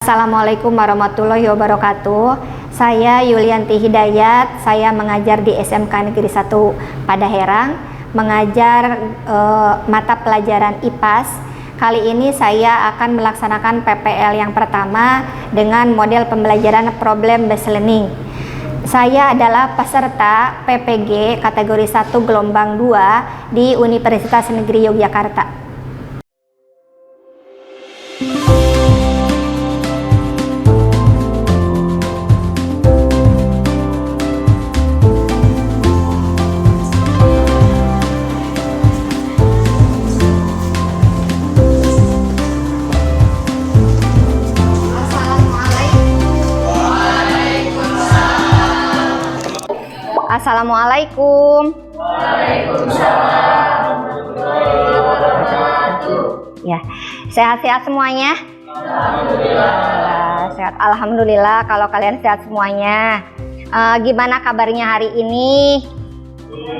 Assalamualaikum warahmatullahi wabarakatuh. Saya Yulianti Hidayat, saya mengajar di SMK Negeri 1 Padaherang, mengajar mata pelajaran IPAS. Kali ini saya akan melaksanakan PPL yang pertama dengan model pembelajaran Problem Based Learning. Saya adalah peserta PPG kategori 1 gelombang 2 di Universitas Negeri Yogyakarta. Assalamualaikum. Waalaikumsalam. Ya, sehat-sehat semuanya? Alhamdulillah. Sehat, alhamdulillah. Kalau kalian sehat semuanya. Gimana kabarnya hari ini?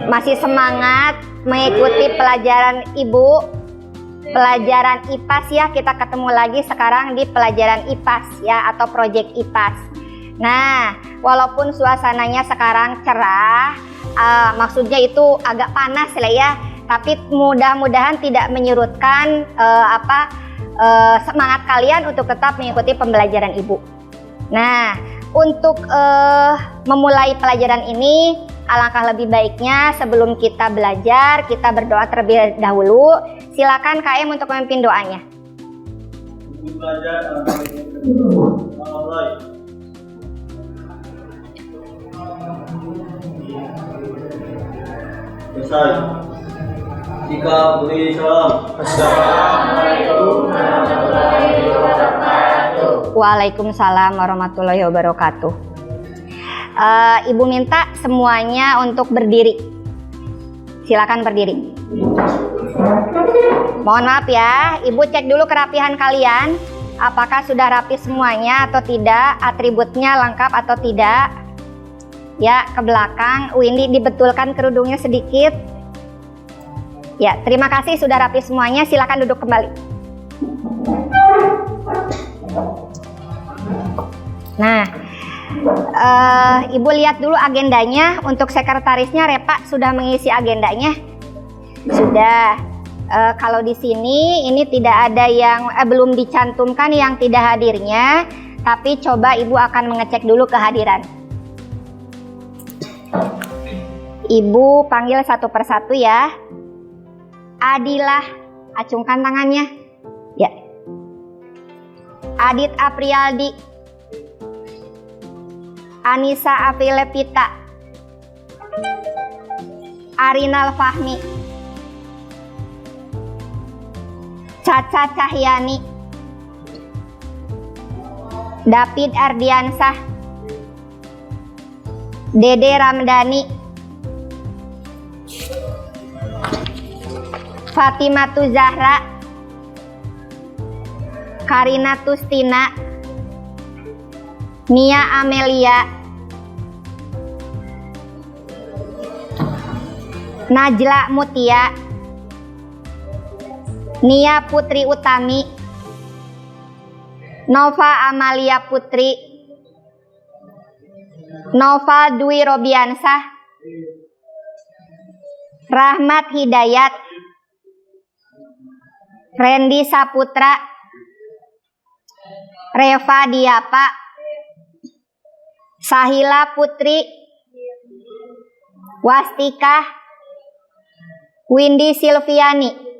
Masih semangat mengikuti pelajaran Ibu? Pelajaran IPAS ya, kita ketemu lagi sekarang di pelajaran IPAS ya, atau project IPAS. Nah, walaupun suasananya sekarang cerah, maksudnya itu agak panas lah ya, tapi mudah-mudahan tidak menyurutkan semangat kalian untuk tetap mengikuti pembelajaran Ibu. Nah, untuk memulai pelajaran ini, alangkah lebih baiknya sebelum kita belajar, kita berdoa terlebih dahulu. Silakan KM untuk memimpin doanya. Selesai. Jika beri salam. Assalamualaikum warahmatullahi wabarakatuh. Waalaikumsalam warahmatullahi wabarakatuh. Ibu minta semuanya untuk berdiri. Silakan berdiri. Mohon maaf ya, Ibu cek dulu kerapihan kalian. Apakah sudah rapi semuanya atau tidak? Atributnya lengkap atau tidak? Ya, ke belakang. Windy dibetulkan kerudungnya sedikit. Ya, terima kasih sudah rapi semuanya. Silakan duduk kembali. Nah, Ibu lihat dulu agendanya. Untuk sekretarisnya, Repa sudah mengisi agendanya. Sudah. Kalau di sini ini tidak ada yang belum dicantumkan yang tidak hadirnya, tapi coba Ibu akan mengecek dulu kehadiran. Ibu panggil satu persatu ya. Adilah, acungkan tangannya. Ya. Adit Aprialdi. Anissa Afilepita. Arinal Fahmi. Caca Cahyani. David Ardiansah. Dede Ramdhani. Fatimatu Zahra. Karina Tustina. Nia Amelia. Najla Mutia. Nia Putri Utami. Nova Amalia Putri. Nova Dwi Robiansah. Rahmat Hidayat. Randy Saputra. Reva Diapa. Sahila Putri. Wastika. Windy Silviani.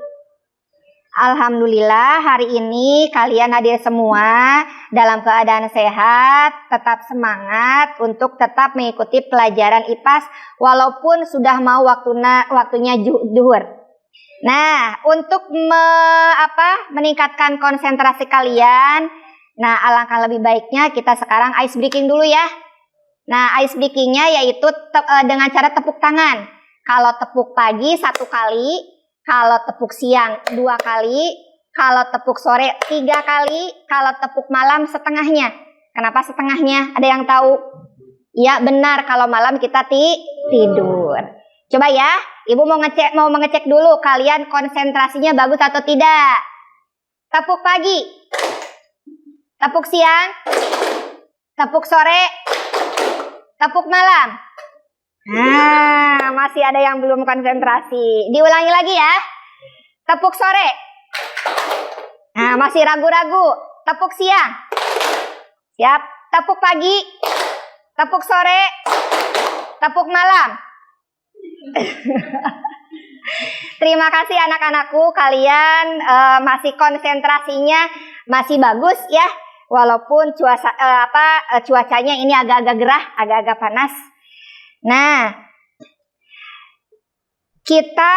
Alhamdulillah hari ini kalian hadir semua dalam keadaan sehat, tetap semangat untuk tetap mengikuti pelajaran IPAS walaupun sudah mau waktunya zuhur. Nah, untuk meningkatkan konsentrasi kalian, nah alangkah lebih baiknya kita sekarang ice breaking dulu ya. Nah, ice breakingnya yaitu dengan cara tepuk tangan. Kalau tepuk pagi 1 kali, kalau tepuk siang 2 kali, kalau tepuk sore 3 kali, kalau tepuk malam setengahnya. Kenapa setengahnya? Ada yang tahu? Ya benar, kalau malam kita tidur. Coba ya, Ibu mau mengecek dulu kalian konsentrasinya bagus atau tidak. Tepuk pagi. tepuk siang, tepuk sore, tepuk malam. Nah, masih ada yang belum konsentrasi. Diulangi lagi ya. Tepuk sore. Nah, masih ragu-ragu. Tepuk siang. Siap. Tepuk pagi. Tepuk sore. Tepuk malam. Terima kasih anak-anakku. Kalian masih konsentrasinya masih bagus ya. Walaupun cuacanya ini agak-agak gerah, agak-agak panas. Nah, kita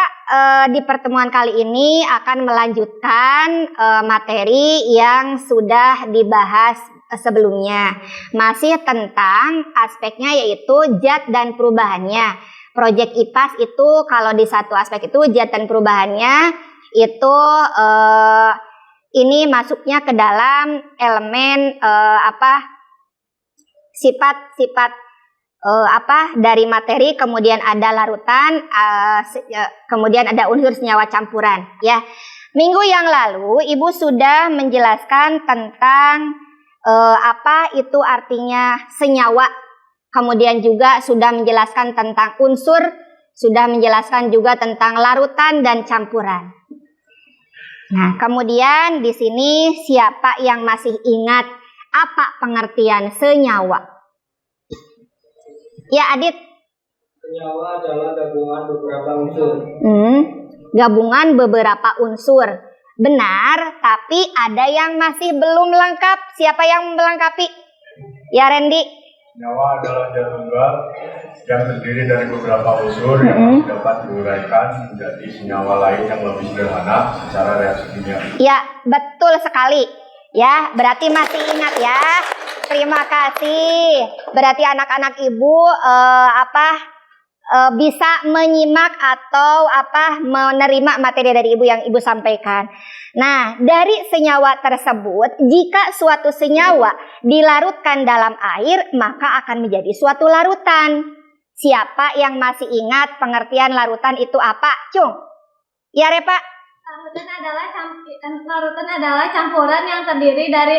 di pertemuan kali ini akan melanjutkan materi yang sudah dibahas sebelumnya. Masih tentang aspeknya yaitu zat dan perubahannya. Proyek IPAS itu kalau di satu aspek itu zat dan perubahannya itu ini masuknya ke dalam elemen sifat-sifat dari materi, kemudian ada larutan, kemudian ada unsur senyawa campuran ya. Minggu yang lalu Ibu sudah menjelaskan tentang apa itu artinya senyawa, kemudian juga sudah menjelaskan tentang unsur, sudah menjelaskan juga tentang larutan dan campuran. Nah, kemudian di sini siapa yang masih ingat apa pengertian senyawa? Ya, Adit. Senyawa adalah gabungan beberapa unsur. Gabungan beberapa unsur. Benar, tapi ada yang masih belum lengkap. Siapa yang melengkapi? Ya, Randy. Senyawa adalah zat tunggal yang terdiri dari beberapa unsur yang dapat diuraikan menjadi senyawa lain yang lebih sederhana secara reaksi kimia. Ya, betul sekali. Ya, berarti masih ingat ya. Terima kasih. Berarti anak-anak Ibu bisa menyimak atau menerima materi dari Ibu yang Ibu sampaikan. Nah, dari senyawa tersebut, jika suatu senyawa dilarutkan dalam air, maka akan menjadi suatu larutan. Siapa yang masih ingat pengertian larutan itu apa? Cung. Ya, Repa? Larutan adalah campuran yang terdiri dari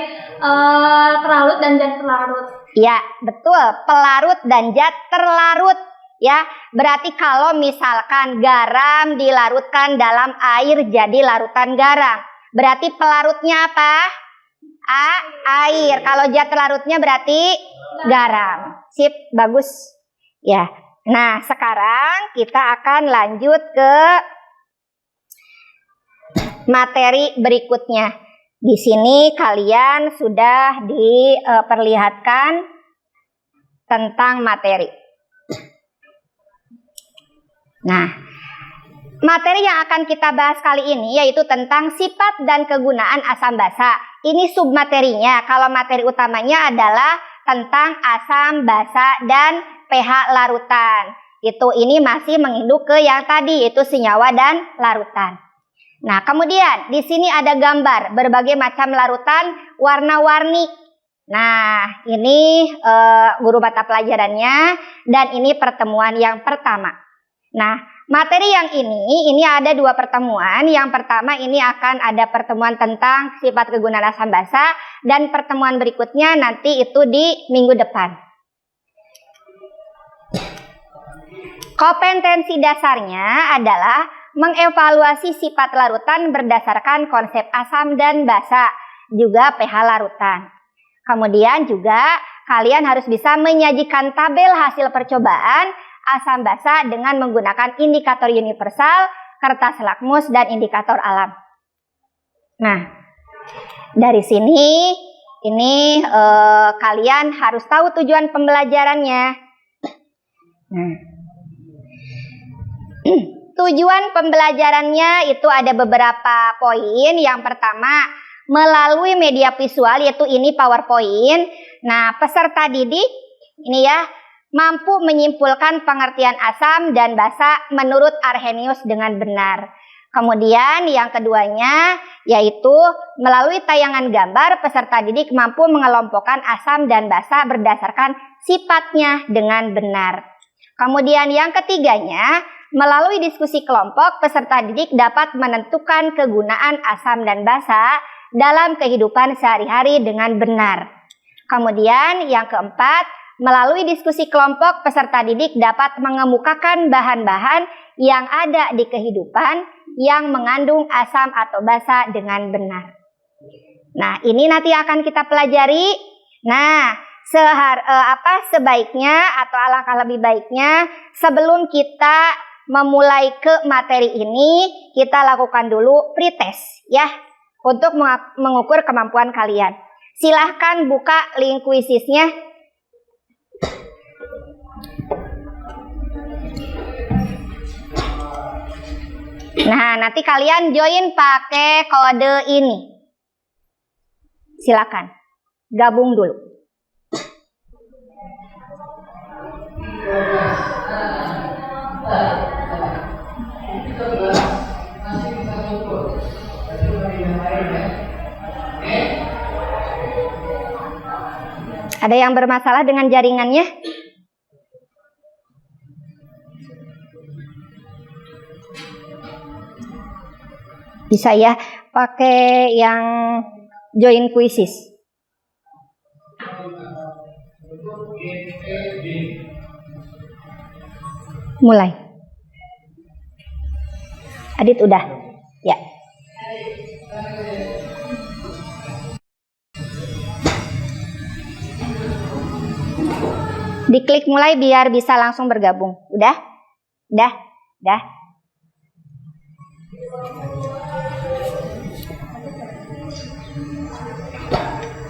terlarut dan zat terlarut. Ya, betul. Pelarut dan zat terlarut. Ya, berarti kalau misalkan garam dilarutkan dalam air jadi larutan garam. Berarti pelarutnya apa? Air. Kalau zat terlarutnya berarti garam. Sip, bagus. Ya. Nah, sekarang kita akan lanjut ke materi berikutnya. Di sini kalian sudah diperlihatkan tentang materi. Nah, materi yang akan kita bahas kali ini yaitu tentang sifat dan kegunaan asam basa. Ini submaterinya. Kalau materi utamanya adalah tentang asam basa dan pH larutan. Ini masih menginduk ke yang tadi, yaitu senyawa dan larutan. Nah, kemudian di sini ada gambar berbagai macam larutan warna-warni. Nah, ini guru mata pelajarannya dan ini pertemuan yang pertama. Nah, materi yang ini ada dua pertemuan. Yang pertama ini akan ada pertemuan tentang sifat kegunaan asam basa dan pertemuan berikutnya nanti itu di minggu depan. Kompetensi dasarnya adalah mengevaluasi sifat larutan berdasarkan konsep asam dan basa, juga pH larutan. Kemudian juga kalian harus bisa menyajikan tabel hasil percobaan asam basa dengan menggunakan indikator universal, kertas lakmus, dan indikator alam. Nah, dari sini kalian harus tahu tujuan pembelajarannya. Nah, tujuan pembelajarannya itu ada beberapa poin. Yang pertama, melalui media visual, yaitu ini PowerPoint. Nah, peserta didik ini ya mampu menyimpulkan pengertian asam dan basa menurut Arrhenius dengan benar. Kemudian yang keduanya yaitu melalui tayangan gambar peserta didik mampu mengelompokkan asam dan basa berdasarkan sifatnya dengan benar. Kemudian yang ketiganya, melalui diskusi kelompok peserta didik dapat menentukan kegunaan asam dan basa dalam kehidupan sehari-hari dengan benar. Kemudian yang keempat, melalui diskusi kelompok, peserta didik dapat mengemukakan bahan-bahan yang ada di kehidupan yang mengandung asam atau basa dengan benar. Nah, ini nanti akan kita pelajari. Nah, sebaiknya atau alangkah lebih baiknya sebelum kita memulai ke materi ini, kita lakukan dulu pretest ya, untuk mengukur kemampuan kalian. Silahkan buka link quizisnya. Nah, nanti kalian join pakai kode ini. Silakan gabung dulu. Ada yang bermasalah dengan jaringannya? Bisa ya pakai yang join quizzes. Mulai. Adit udah? Ya. Diklik mulai biar bisa langsung bergabung. Udah? Udah? Udah?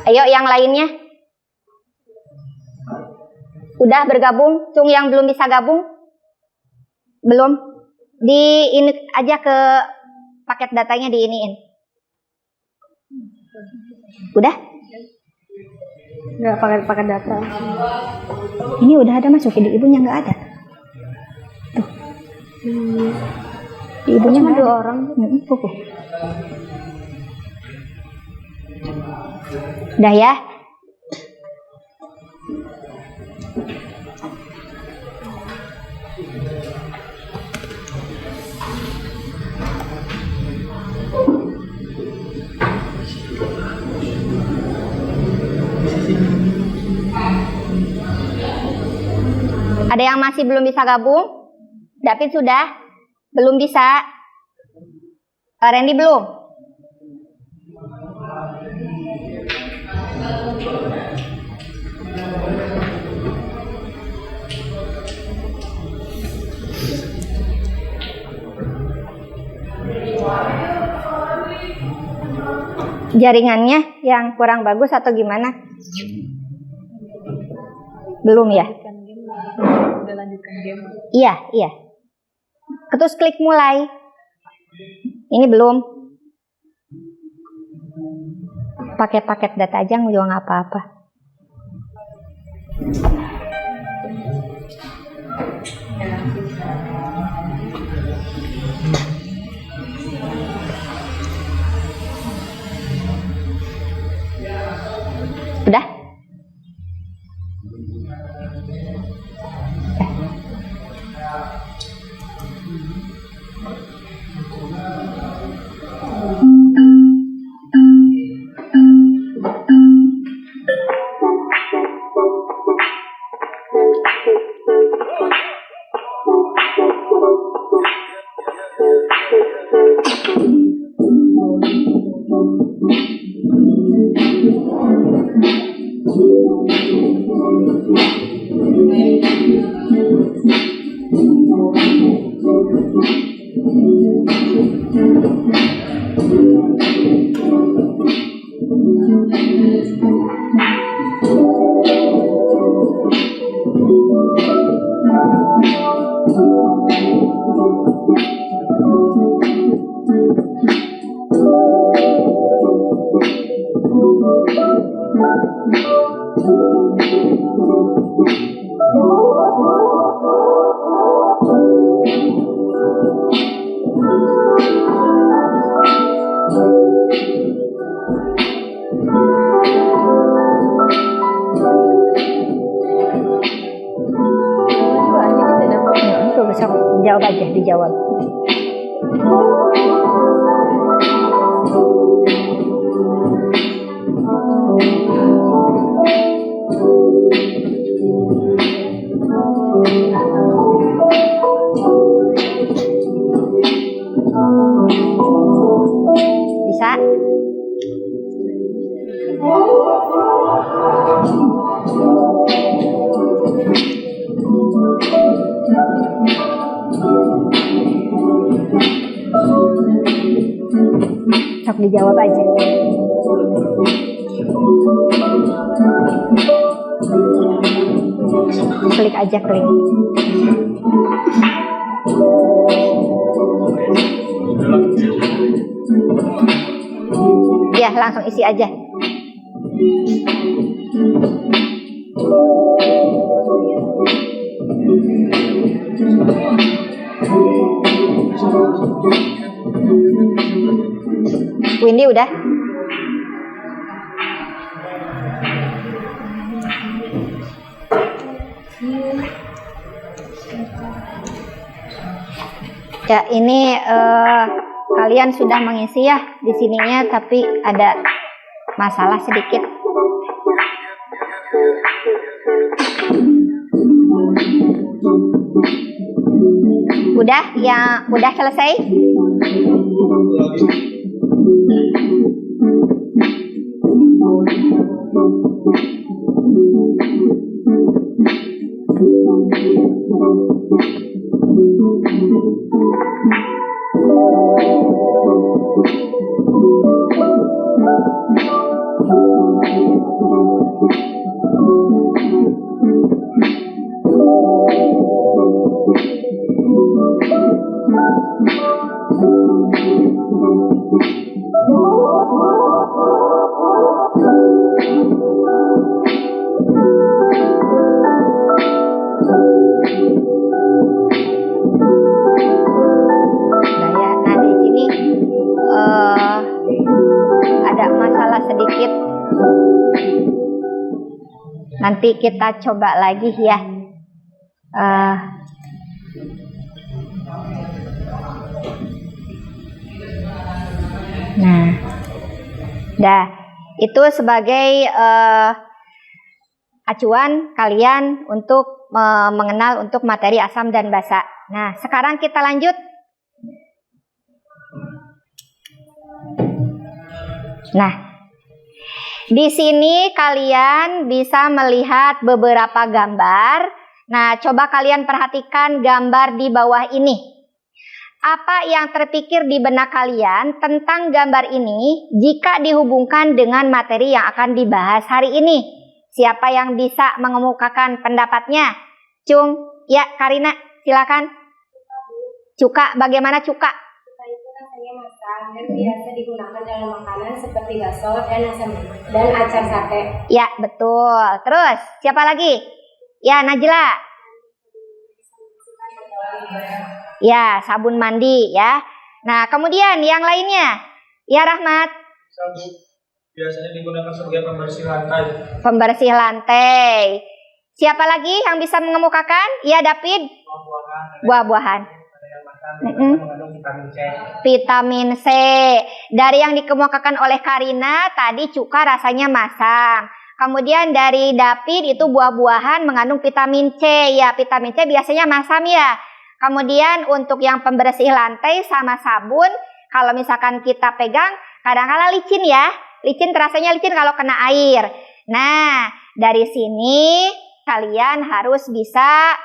Ayo yang lainnya. Udah bergabung? Cung yang belum bisa gabung? Belum? Di ini aja ke paket datanya diiniin. Udah? Nggak pakai data. Ini udah ada masuk, di ibunya nggak ada. Tuh. Di ibunya Cuma nggak ada. 2 orang. Tuh. Udah ya? Ada yang masih belum bisa gabung? David sudah? Belum bisa? Randy belum? Jaringannya yang kurang bagus atau gimana? Belum ya? Udah lanjutkan game. Iya. Terus klik mulai. Ini belum. Pakai paket data aja juga nggak apa-apa. Udah? Jawab aja, dijawab. Bisa? Sok dijawab aja. Klik aja, klik. Ya, langsung isi aja. Windy udah? Ya, ini kalian sudah mengisi ya di sininya, tapi ada masalah sedikit. Udah? Ya, udah selesai? Sedikit, nanti kita coba lagi ya. Nah, dah itu sebagai acuan kalian untuk mengenal untuk materi asam dan basa. Nah, sekarang kita lanjut. Nah, di sini kalian bisa melihat beberapa gambar. Nah, coba kalian perhatikan gambar di bawah ini. Apa yang terpikir di benak kalian tentang gambar ini jika dihubungkan dengan materi yang akan dibahas hari ini? Siapa yang bisa mengemukakan pendapatnya? Cung, ya Karina, silakan. Cuka, bagaimana cuka? Itu rasanya masam dan biasa digunakan dalam makanan seperti bakso dan asam dan acar sate. Ya, betul. Terus, siapa lagi? Ya, Najla. Ya, sabun mandi ya. Nah, kemudian yang lainnya. Ya, Rahmat. Sabun biasanya digunakan sebagai pembersih lantai. Pembersih lantai. Siapa lagi yang bisa mengemukakan? Ya, David. Buah-buahan. Vitamin C. Dari yang dikemukakan oleh Karina tadi cuka rasanya masam. Kemudian dari David itu buah-buahan mengandung vitamin C. Ya, vitamin C biasanya masam ya. Kemudian untuk yang pembersih lantai sama sabun, kalau misalkan kita pegang kadang-kala licin ya. Licin, terasanya licin kalau kena air. Nah, dari sini kalian harus bisa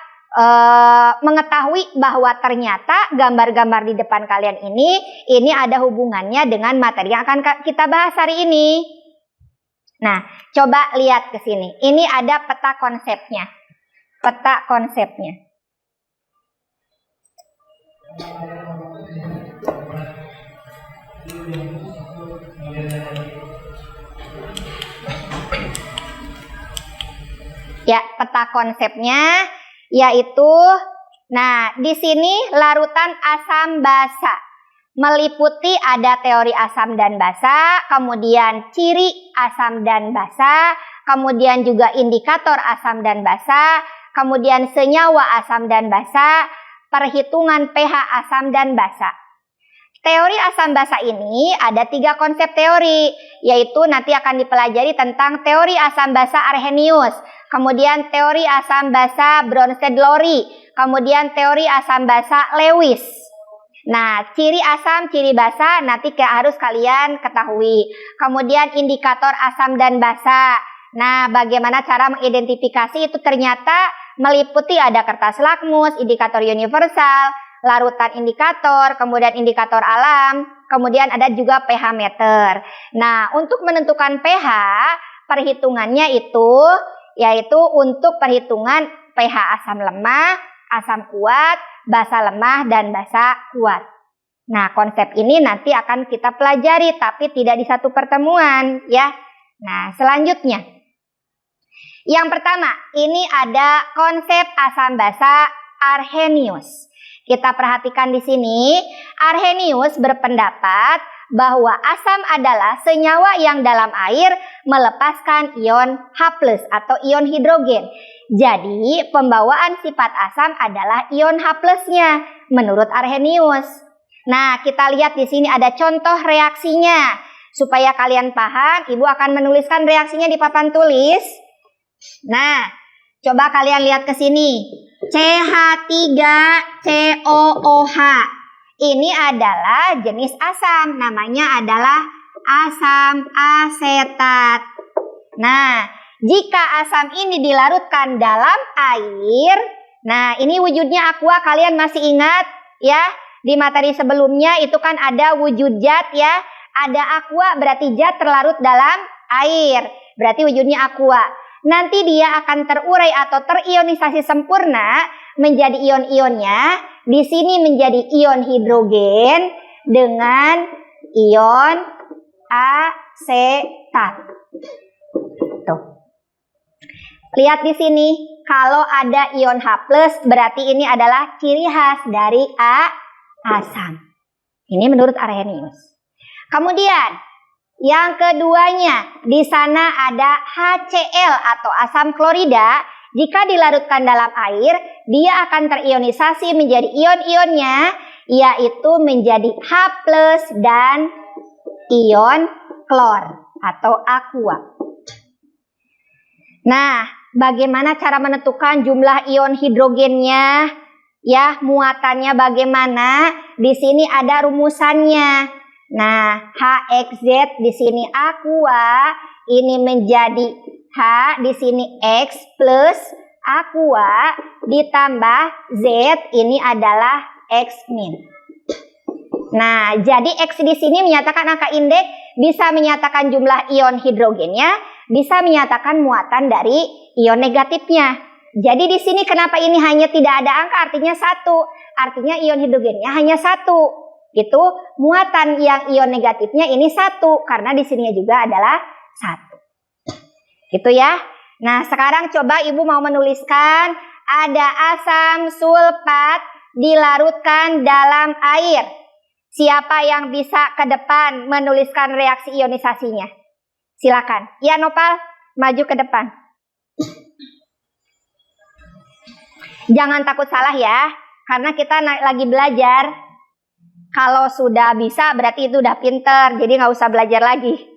mengetahui bahwa ternyata gambar-gambar di depan kalian ini ada hubungannya dengan materi yang akan kita bahas hari ini. Nah, coba lihat ke sini. Ini ada peta konsepnya. Peta konsepnya. Ya, peta konsepnya yaitu, nah di sini larutan asam basa meliputi ada teori asam dan basa, kemudian ciri asam dan basa, kemudian juga indikator asam dan basa, kemudian senyawa asam dan basa, perhitungan pH asam dan basa. Teori asam basa ini ada 3 konsep teori, yaitu nanti akan dipelajari tentang teori asam basa Arrhenius, kemudian teori asam basa Bronsted-Lowry, kemudian teori asam basa Lewis. Nah, ciri asam, ciri basa nanti harus kalian ketahui. Kemudian indikator asam dan basa. Nah, bagaimana cara mengidentifikasi itu ternyata meliputi ada kertas lakmus, indikator universal, larutan indikator, kemudian indikator alam, kemudian ada juga pH meter. Nah, untuk menentukan pH, perhitungannya itu yaitu untuk perhitungan pH asam lemah, asam kuat, basa lemah, dan basa kuat. Nah, konsep ini nanti akan kita pelajari, tapi tidak di satu pertemuan, ya. Nah, selanjutnya. Yang pertama, ini ada konsep asam basa Arrhenius. Kita perhatikan di sini, Arrhenius berpendapat bahwa asam adalah senyawa yang dalam air melepaskan ion H+ atau ion hidrogen. Jadi, pembawaan sifat asam adalah ion H+-nya menurut Arrhenius. Nah, kita lihat di sini ada contoh reaksinya. Supaya kalian paham, Ibu akan menuliskan reaksinya di papan tulis. Nah, coba kalian lihat ke sini. CH3COOH. Ini adalah jenis asam, namanya adalah asam asetat. Nah, jika asam ini dilarutkan dalam air, nah ini wujudnya aqua, kalian masih ingat ya? Di materi sebelumnya itu kan ada wujud zat ya, ada aqua berarti zat terlarut dalam air, berarti wujudnya aqua. Nanti dia akan terurai atau terionisasi sempurna menjadi ion-ionnya. Di sini menjadi ion hidrogen dengan ion asetat. Tuh. Lihat di sini, kalau ada ion H+ berarti ini adalah ciri khas dari asam. Ini menurut Arrhenius. Kemudian yang keduanya, di sana ada HCl atau asam klorida. Jika dilarutkan dalam air, dia akan terionisasi menjadi ion-ionnya, yaitu menjadi H+ dan ion klor atau aqua. Nah, bagaimana cara menentukan jumlah ion hidrogennya? Ya, muatannya bagaimana? Di sini ada rumusannya. Nah, HXZ di sini aqua, ini menjadi H, di sini X plus aqua ditambah Z, ini adalah X min. Nah, jadi X di sini menyatakan angka indeks, bisa menyatakan jumlah ion hidrogennya, bisa menyatakan muatan dari ion negatifnya. Jadi di sini kenapa ini hanya tidak ada angka, artinya 1. Artinya ion hidrogennya hanya 1. Itu muatan yang ion negatifnya ini 1, karena di sini juga adalah 1. Gitu ya. Nah, sekarang coba Ibu mau menuliskan ada asam sulfat dilarutkan dalam air. Siapa yang bisa ke depan menuliskan reaksi ionisasinya? Silakan. Ya, Nopal, maju ke depan. Jangan takut salah ya, karena kita lagi belajar. Kalau sudah bisa berarti itu udah pinter, jadi nggak usah belajar lagi.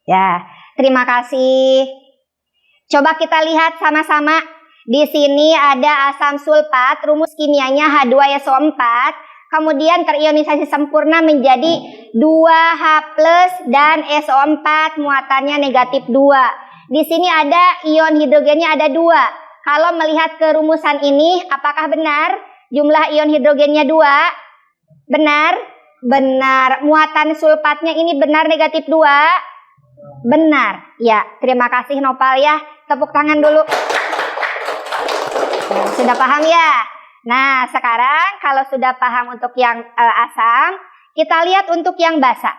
Ya, terima kasih. Coba kita lihat sama-sama. Di sini ada asam sulfat, rumus kimianya H2SO4, kemudian terionisasi sempurna menjadi 2H+ dan SO4, muatannya negatif 2. Di sini ada ion hidrogennya ada 2. Kalau melihat ke rumusan ini, apakah benar jumlah ion hidrogennya 2? Benar? Benar. Muatan sulfatnya ini benar negatif 2? Benar. Ya, terima kasih Nopal ya. Tepuk tangan dulu. Sudah paham ya? Nah, sekarang kalau sudah paham untuk yang asam, kita lihat untuk yang basa.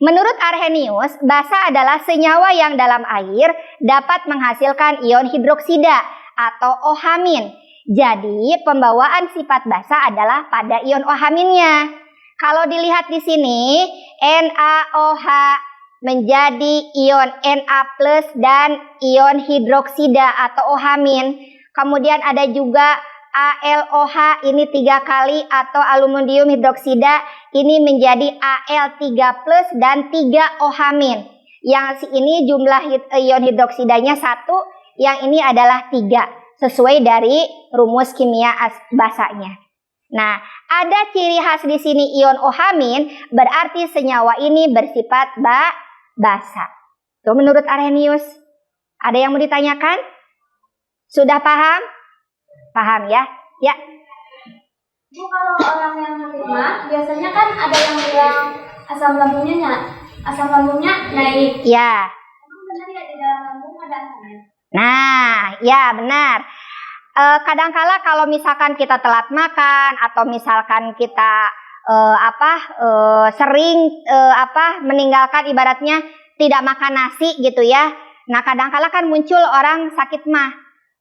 Menurut Arrhenius, basa adalah senyawa yang dalam air dapat menghasilkan ion hidroksida atau OH-. Jadi, pembawaan sifat basa adalah pada ion OH-nya. Kalau dilihat di sini, NaOH menjadi ion Na+ dan ion hidroksida atau OH-. Kemudian ada juga ALOH ini 3 kali atau aluminium hidroksida ini menjadi Al3+ dan 3OH-. Yang ini jumlah ion hidroksidanya 1, yang ini adalah 3 sesuai dari rumus kimia basanya. Nah, ada ciri khas di sini ion OH- berarti senyawa ini bersifat basa. Tuh menurut Arrhenius. Ada yang mau ditanyakan? Sudah paham? Paham ya? Ya. Bu, kalau orang yang sakit mah biasanya kan ada yang bilang asam lambungnya naik. Ya. Emang benar ya di dalam lambung ada asamnya? Nah, ya benar. Kadangkala kalau misalkan kita telat makan atau misalkan kita sering meninggalkan ibaratnya tidak makan nasi gitu ya. Nah, kadangkala kan muncul orang sakit mah.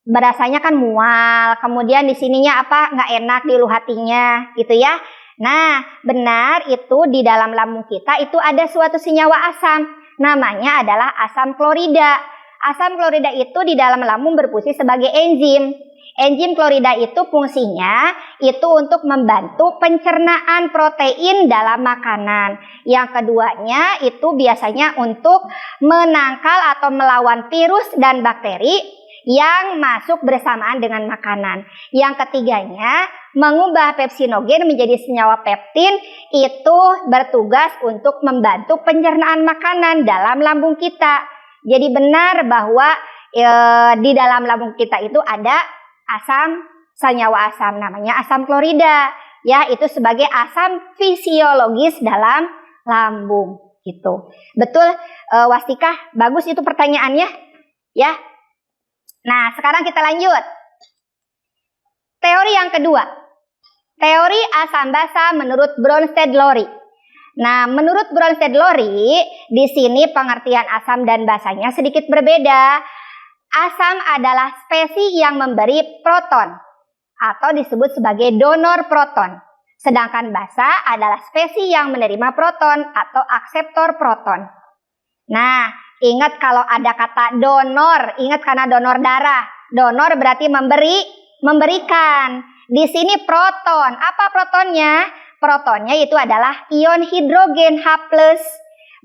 Berasanya kan mual, kemudian di sininya nggak enak di ulu hatinya gitu ya. Nah, benar itu di dalam lambung kita itu ada suatu senyawa asam, namanya adalah asam klorida. Asam klorida itu di dalam lambung berfungsi sebagai enzim. Enzim klorida itu fungsinya itu untuk membantu pencernaan protein dalam makanan. Yang keduanya itu biasanya untuk menangkal atau melawan virus dan bakteri yang masuk bersamaan dengan makanan. Yang ketiganya, mengubah pepsinogen menjadi senyawa peptin itu bertugas untuk membantu pencernaan makanan dalam lambung kita. Jadi benar bahwa di dalam lambung kita itu ada senyawa asam namanya asam klorida. Ya, itu sebagai asam fisiologis dalam lambung gitu. Betul, Wastika? Bagus itu pertanyaannya. Ya. Nah, sekarang kita lanjut. Teori yang kedua. Teori asam basa menurut Bronsted-Lowry. Nah, menurut Bronsted-Lowry, di sini pengertian asam dan basanya sedikit berbeda. Asam adalah spesies yang memberi proton atau disebut sebagai donor proton. Sedangkan basa adalah spesies yang menerima proton atau akseptor proton. Nah, ingat kalau ada kata donor, ingat karena donor darah. Donor berarti memberikan. Di sini proton. Apa protonnya? Protonnya itu adalah ion hidrogen H+.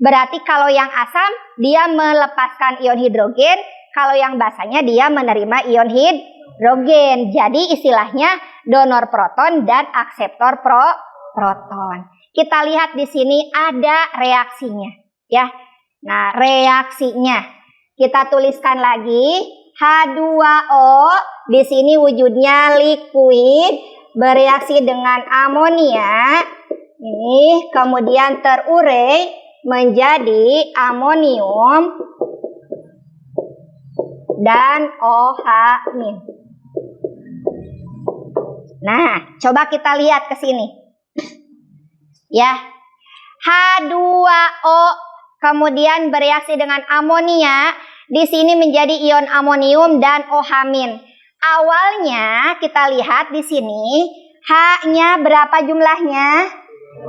Berarti kalau yang asam dia melepaskan ion hidrogen, kalau yang basanya dia menerima ion hidrogen. Jadi istilahnya donor proton dan akseptor proton. Kita lihat di sini ada reaksinya, ya. Nah, reaksinya kita tuliskan lagi H2O. Di sini wujudnya liquid bereaksi dengan amonia. Ini kemudian terurai menjadi amonium dan OH-. Nah, coba kita lihat ke sini. Ya. H2O kemudian bereaksi dengan amonia, di sini menjadi ion amonium dan OH-. Awalnya kita lihat di sini H-nya berapa jumlahnya?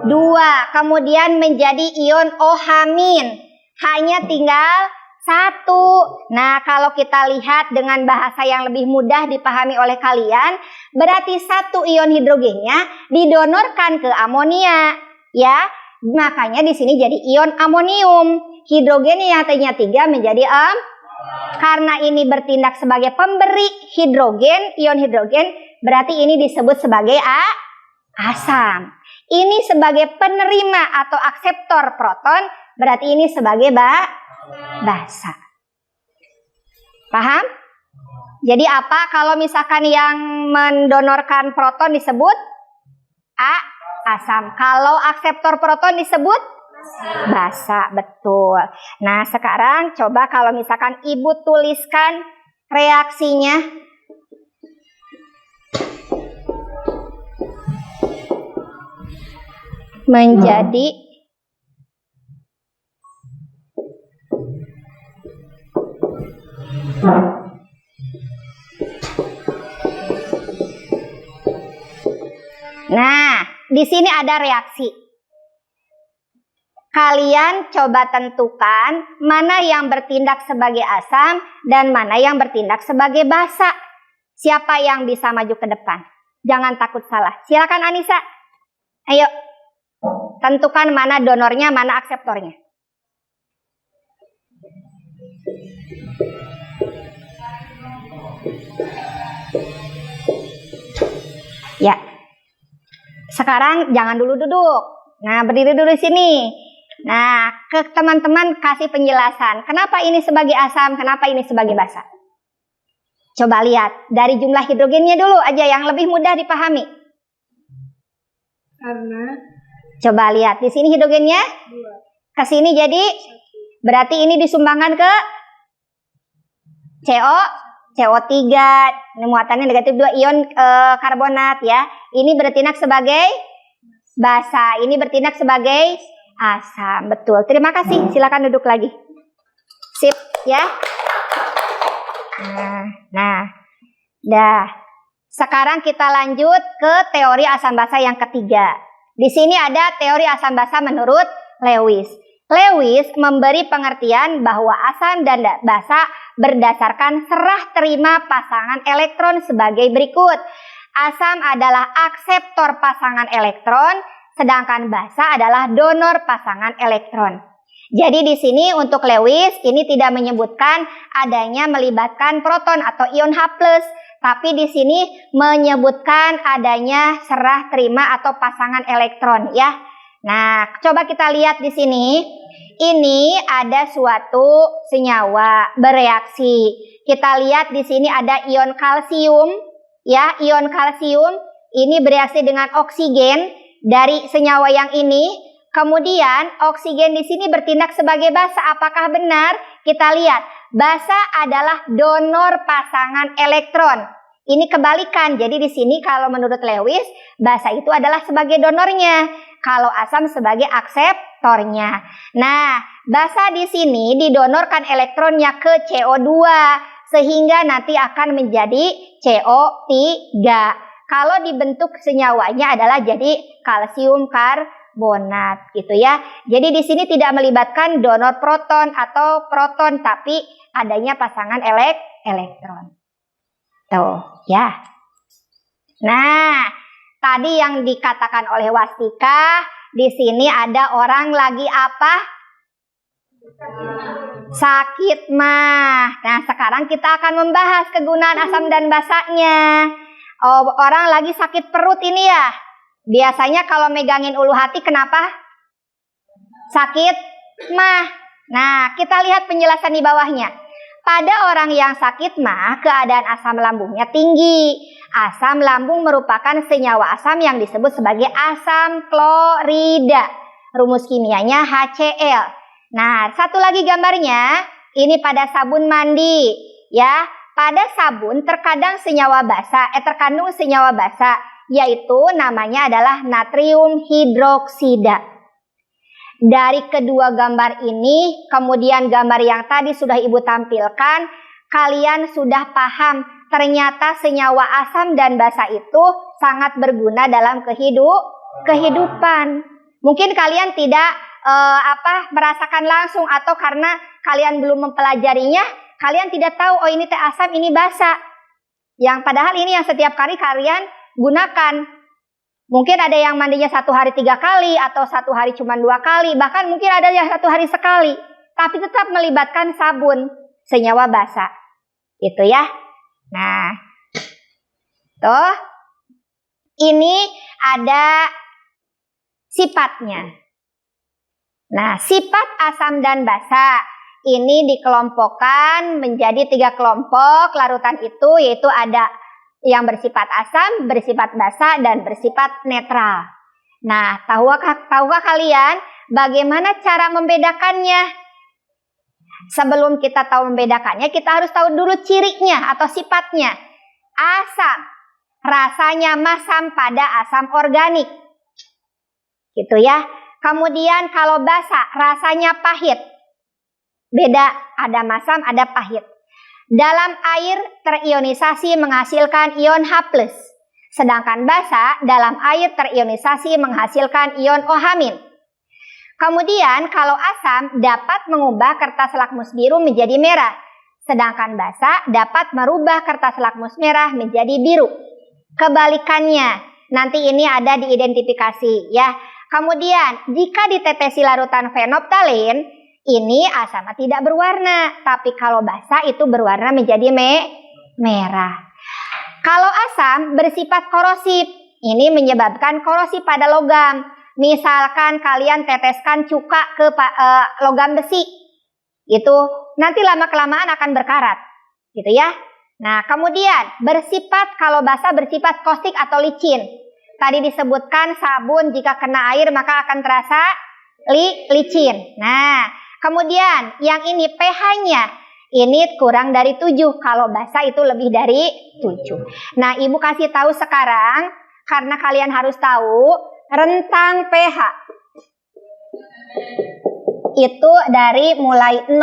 2. Kemudian menjadi ion OH-. H-nya tinggal 1. Nah, kalau kita lihat dengan bahasa yang lebih mudah dipahami oleh kalian, berarti 1 ion hidrogennya didonorkan ke amonia, ya. Makanya di sini jadi ion amonium. Hidrogen yang tadinya 3 menjadi karena ini bertindak sebagai pemberi hidrogen, ion hidrogen, berarti ini disebut sebagai asam. Ini sebagai penerima atau akseptor proton, berarti ini sebagai basa. Paham? Jadi apa kalau misalkan yang mendonorkan proton disebut asam. Kalau akseptor proton disebut basa, betul. Nah, sekarang coba kalau misalkan Ibu tuliskan reaksinya. Menjadi Nah, di sini ada reaksi. Kalian coba tentukan mana yang bertindak sebagai asam dan mana yang bertindak sebagai basa. Siapa yang bisa maju ke depan? Jangan takut salah. Silakan Anissa. Ayo. Tentukan mana donornya, mana akseptornya. Ya. Sekarang jangan dulu duduk. Nah, berdiri dulu sini. Nah, ke teman-teman kasih penjelasan. Kenapa ini sebagai asam, kenapa ini sebagai basa? Coba lihat. Dari jumlah hidrogennya dulu aja yang lebih mudah dipahami. Karena Coba lihat. Di sini hidrogennya. Ke sini jadi. Berarti ini disumbangkan ke CO3. Ini muatannya negatif 2 ion karbonat ya. Ini bertindak sebagai basa. Ini bertindak sebagai asam. Betul. Terima kasih. Silakan duduk lagi. Sip ya. Nah. Dah. Sekarang kita lanjut ke teori asam basa yang ketiga. Di sini ada teori asam basa menurut Lewis. Lewis memberi pengertian bahwa asam dan basa berdasarkan serah terima pasangan elektron sebagai berikut. Asam adalah akseptor pasangan elektron, sedangkan basa adalah donor pasangan elektron. Jadi di sini untuk Lewis ini tidak menyebutkan adanya melibatkan proton atau ion H+, tapi di sini menyebutkan adanya serah terima atau pasangan elektron ya. Nah, coba kita lihat di sini. Ini ada suatu senyawa bereaksi. Kita lihat di sini ada ion kalsium ya, ion kalsium ini bereaksi dengan oksigen dari senyawa yang ini. Kemudian oksigen di sini bertindak sebagai basa. Apakah benar? Kita lihat. Basa adalah donor pasangan elektron. Ini kebalikan. Jadi di sini kalau menurut Lewis, basa itu adalah sebagai donornya. Kalau asam sebagai akseptornya. Nah, basa di sini didonorkan elektronnya ke CO2 sehingga nanti akan menjadi CO3. Kalau dibentuk senyawanya adalah jadi kalsium karbonat gitu ya. Jadi di sini tidak melibatkan donor proton atau proton tapi adanya pasangan elektron. Tuh, ya. Nah, tadi yang dikatakan oleh Wastika, di sini ada orang lagi apa? Sakit mah. Nah, sekarang kita akan membahas kegunaan asam dan basanya. Oh, orang lagi sakit perut ini ya. Biasanya kalau megangin ulu hati kenapa? Sakit mah. Nah, kita lihat penjelasan di bawahnya. Pada orang yang sakit mah, keadaan asam lambungnya tinggi. Asam lambung merupakan senyawa asam yang disebut sebagai asam klorida. Rumus kimianya HCl. Nah, satu lagi gambarnya. Ini pada sabun mandi. Ya, pada sabun terkadang terkandung senyawa basa. Yaitu namanya adalah natrium hidroksida. Dari kedua gambar ini, kemudian gambar yang tadi sudah Ibu tampilkan, kalian sudah paham ternyata senyawa asam dan basa itu sangat berguna dalam kehidupan. Mungkin kalian tidak merasakan langsung atau karena kalian belum mempelajarinya, kalian tidak tahu oh ini teh asam, ini basa. Yang padahal ini yang setiap kali kalian gunakan. Mungkin ada yang mandinya 1 hari 3 kali atau 1 hari cuma 2 kali, bahkan mungkin ada yang 1 hari sekali, tapi tetap melibatkan sabun, senyawa basa, gitu ya. Nah, tuh, ini ada sifatnya. Nah, sifat asam dan basa ini dikelompokkan menjadi 3 kelompok larutan itu, yaitu ada yang bersifat asam, bersifat basa, dan bersifat netral. Nah, tahukah kalian bagaimana cara membedakannya? Sebelum kita tahu membedakannya, kita harus tahu dulu cirinya atau sifatnya. Asam, rasanya masam pada asam organik. Gitu ya. Kemudian kalau basa, rasanya pahit. Beda, ada masam, ada pahit. Dalam air terionisasi menghasilkan ion H+. Sedangkan basa dalam air terionisasi menghasilkan ion OH-. Kemudian kalau asam dapat mengubah kertas lakmus biru menjadi merah. Sedangkan basa dapat merubah kertas lakmus merah menjadi biru. Kebalikannya, nanti ini ada diidentifikasi ya. Kemudian, jika ditepesi larutan fenolftalin, ini asam tidak berwarna, tapi kalau basa itu berwarna menjadi merah. Kalau asam bersifat korosif, ini menyebabkan korosi pada logam. Misalkan kalian teteskan cuka ke logam besi, itu nanti lama-kelamaan akan berkarat, gitu ya. Nah, kemudian bersifat, kalau basa bersifat kaustik atau licin. Tadi disebutkan sabun jika kena air maka akan terasa licin. Nah, kemudian yang ini pH-nya ini kurang dari 7. Kalau basa itu lebih dari 7. Nah, Ibu kasih tahu sekarang karena kalian harus tahu rentang pH itu dari mulai 0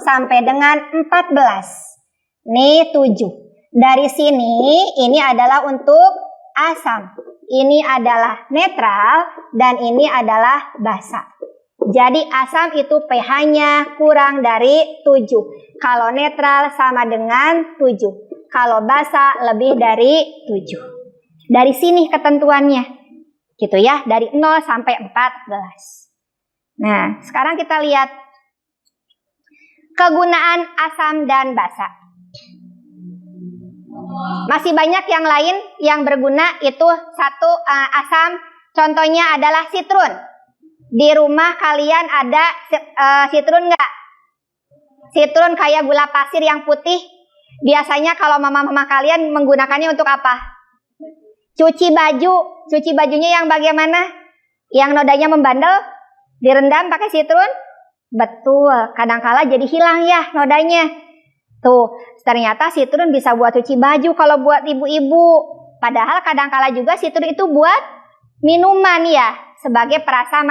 sampai dengan 14. Nih 7. Dari sini ini adalah untuk asam. Ini adalah netral dan ini adalah basa. Jadi asam itu pH-nya kurang dari 7. Kalau netral sama dengan 7. Kalau basa lebih dari 7. Dari sini ketentuannya. Gitu ya, dari 0 sampai 14. Nah, sekarang kita lihat kegunaan asam dan basa. Masih banyak yang lain yang berguna, itu satu asam, contohnya adalah sitrun. Di rumah kalian ada sitrun nggak? Sitrun kayak gula pasir yang putih. Biasanya kalau mama-mama kalian menggunakannya untuk apa? Cuci baju. Cuci bajunya yang bagaimana? Yang nodanya membandel? Direndam pakai sitrun? Betul, kadangkala jadi hilang ya nodanya. Tuh, ternyata sitrun bisa buat cuci baju kalau buat ibu-ibu. Padahal kadangkala juga sitrun itu buat minuman ya, sebagai perasa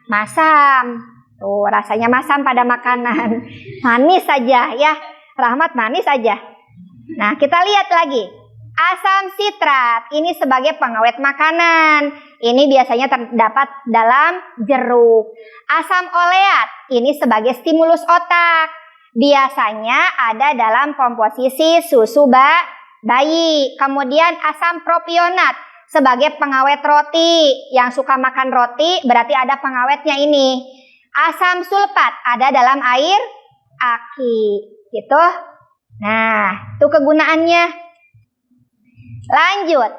masam. Tuh, rasanya masam pada makanan. Manis saja ya, Rahmat manis saja. Nah, kita lihat lagi. Asam sitrat ini sebagai pengawet makanan. Ini biasanya terdapat dalam jeruk. Asam oleat ini sebagai stimulus otak. Biasanya ada dalam komposisi susu bayi. Kemudian asam propionat sebagai pengawet roti. Yang suka makan roti berarti ada pengawetnya ini. Asam sulfat ada dalam air aki. Gitu. Nah, itu kegunaannya. Lanjut,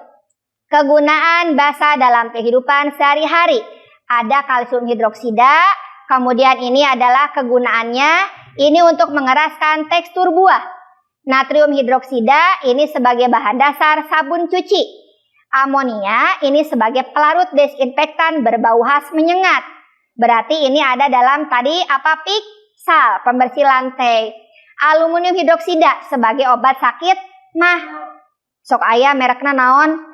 kegunaan basa dalam kehidupan sehari-hari. Ada kalsium hidroksida, kemudian ini adalah kegunaannya, ini untuk mengeraskan tekstur buah. Natrium hidroksida ini sebagai bahan dasar sabun cuci. Amonia ini sebagai pelarut desinfektan berbau khas menyengat. Berarti ini ada dalam tadi apa piksal, pembersih lantai. Aluminium hidroksida sebagai obat sakit mah. Sok aya merekna naon?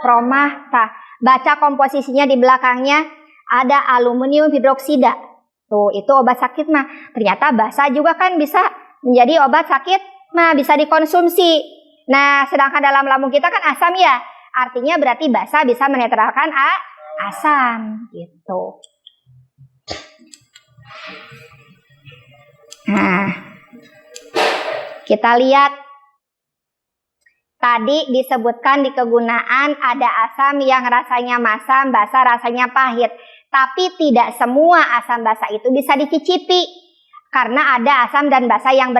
Promah. Tah, baca komposisinya di belakangnya ada aluminium hidroksida. Tuh, itu obat sakit mah. Ternyata basa juga kan bisa menjadi obat sakit mah, bisa dikonsumsi. Nah, sedangkan dalam lambung kita kan asam ya. Artinya berarti basa bisa menetralkan asam gitu. Nah, kita lihat tadi disebutkan di kegunaan ada asam yang rasanya masam, basa rasanya pahit. Tapi tidak semua asam basa itu bisa dicicipi. Karena ada asam dan basa yang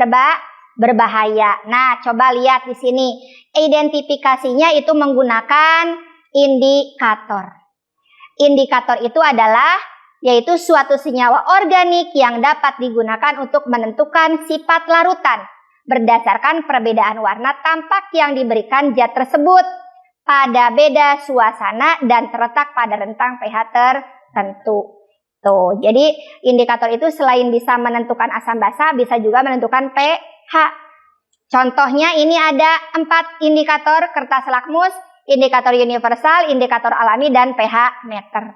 berbahaya. Nah, coba lihat di sini. Identifikasinya itu menggunakan indikator. Indikator itu adalah yaitu suatu senyawa organik yang dapat digunakan untuk menentukan sifat larutan. Berdasarkan perbedaan warna tampak yang diberikan zat tersebut pada beda suasana dan terletak pada rentang pH tertentu. Tuh, jadi indikator itu selain bisa menentukan asam basa, bisa juga menentukan pH. Contohnya ini ada 4 indikator kertas lakmus, indikator universal, indikator alami, dan pH meter.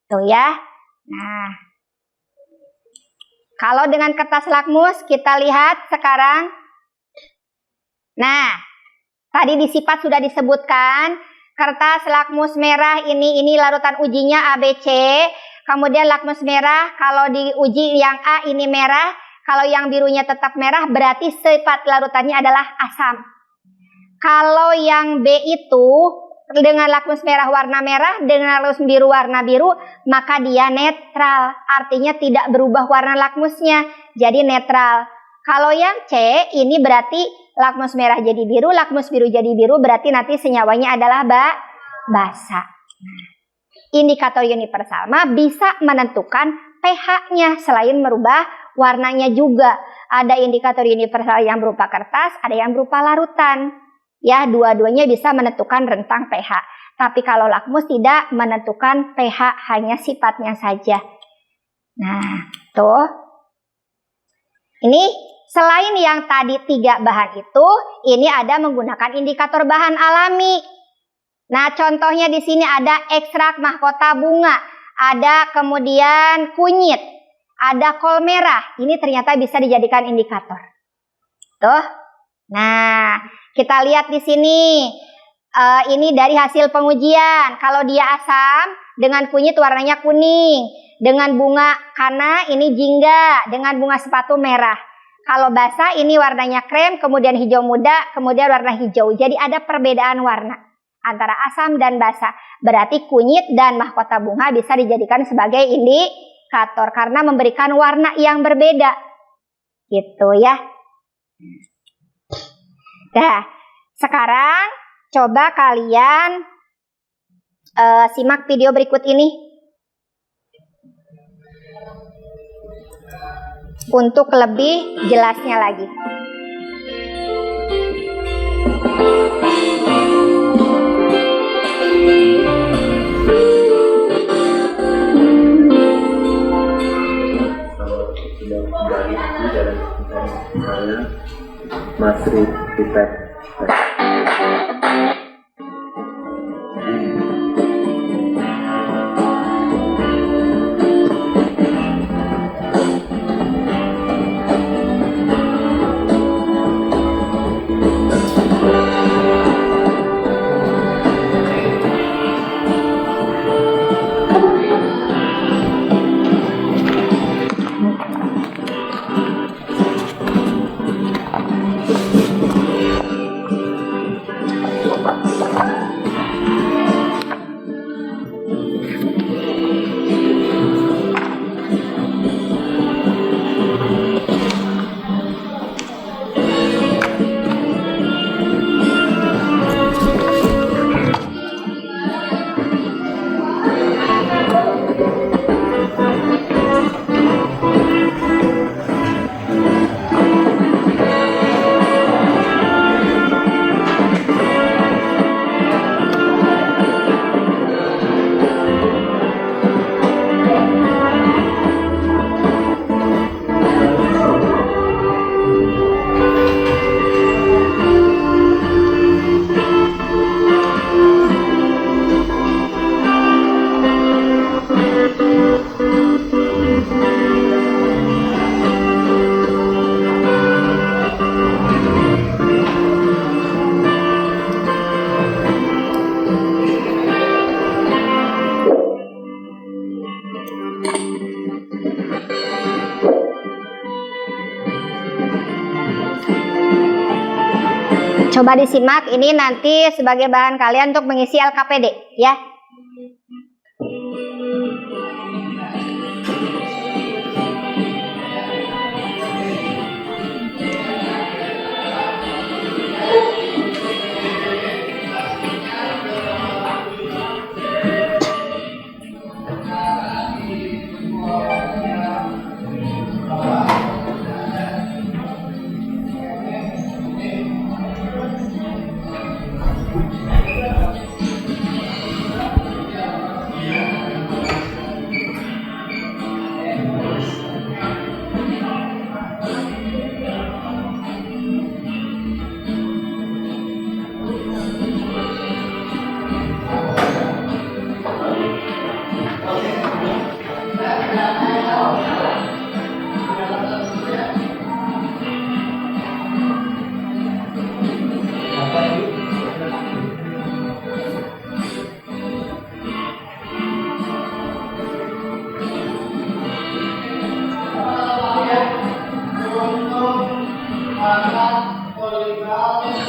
Tuh ya. Nah, kalau dengan kertas lakmus kita lihat sekarang. Nah, tadi di sifat sudah disebutkan, kertas lakmus merah ini larutan ujinya ABC, kemudian lakmus merah kalau diuji yang A ini merah, kalau yang birunya tetap merah berarti sifat larutannya adalah asam. Kalau yang B itu dengan lakmus merah warna merah, dengan lakmus biru warna biru, maka dia netral. Artinya tidak berubah warna lakmusnya, jadi netral. Kalau yang C ini berarti lakmus merah jadi biru, lakmus biru jadi biru, berarti nanti senyawanya adalah basa. Indikator universal bisa menentukan pH-nya selain merubah warnanya juga. Ada indikator universal yang berupa kertas, ada yang berupa larutan. Ya, dua-duanya bisa menentukan rentang pH. Tapi kalau lakmus tidak menentukan pH, hanya sifatnya saja. Nah, tuh. Ini selain yang tadi 3 bahan itu, ini ada menggunakan indikator bahan alami. Nah, contohnya di sini ada ekstrak mahkota bunga, ada kemudian kunyit, ada kol merah. Ini ternyata bisa dijadikan indikator. Tuh. Nah, kita lihat di sini. Ini dari hasil pengujian. Kalau dia asam, dengan kunyit warnanya kuning. Dengan bunga kana ini jingga, dengan bunga sepatu merah. Kalau basa ini warnanya krem, kemudian hijau muda, kemudian warna hijau. Jadi ada perbedaan warna antara asam dan basa. Berarti kunyit dan mahkota bunga bisa dijadikan sebagai indikator karena memberikan warna yang berbeda. Gitu ya. Nah, sekarang coba kalian simak video berikut ini untuk lebih jelasnya lagi. Masri Pipet. Coba disimak, ini nanti sebagai bahan kalian untuk mengisi LKPD ya.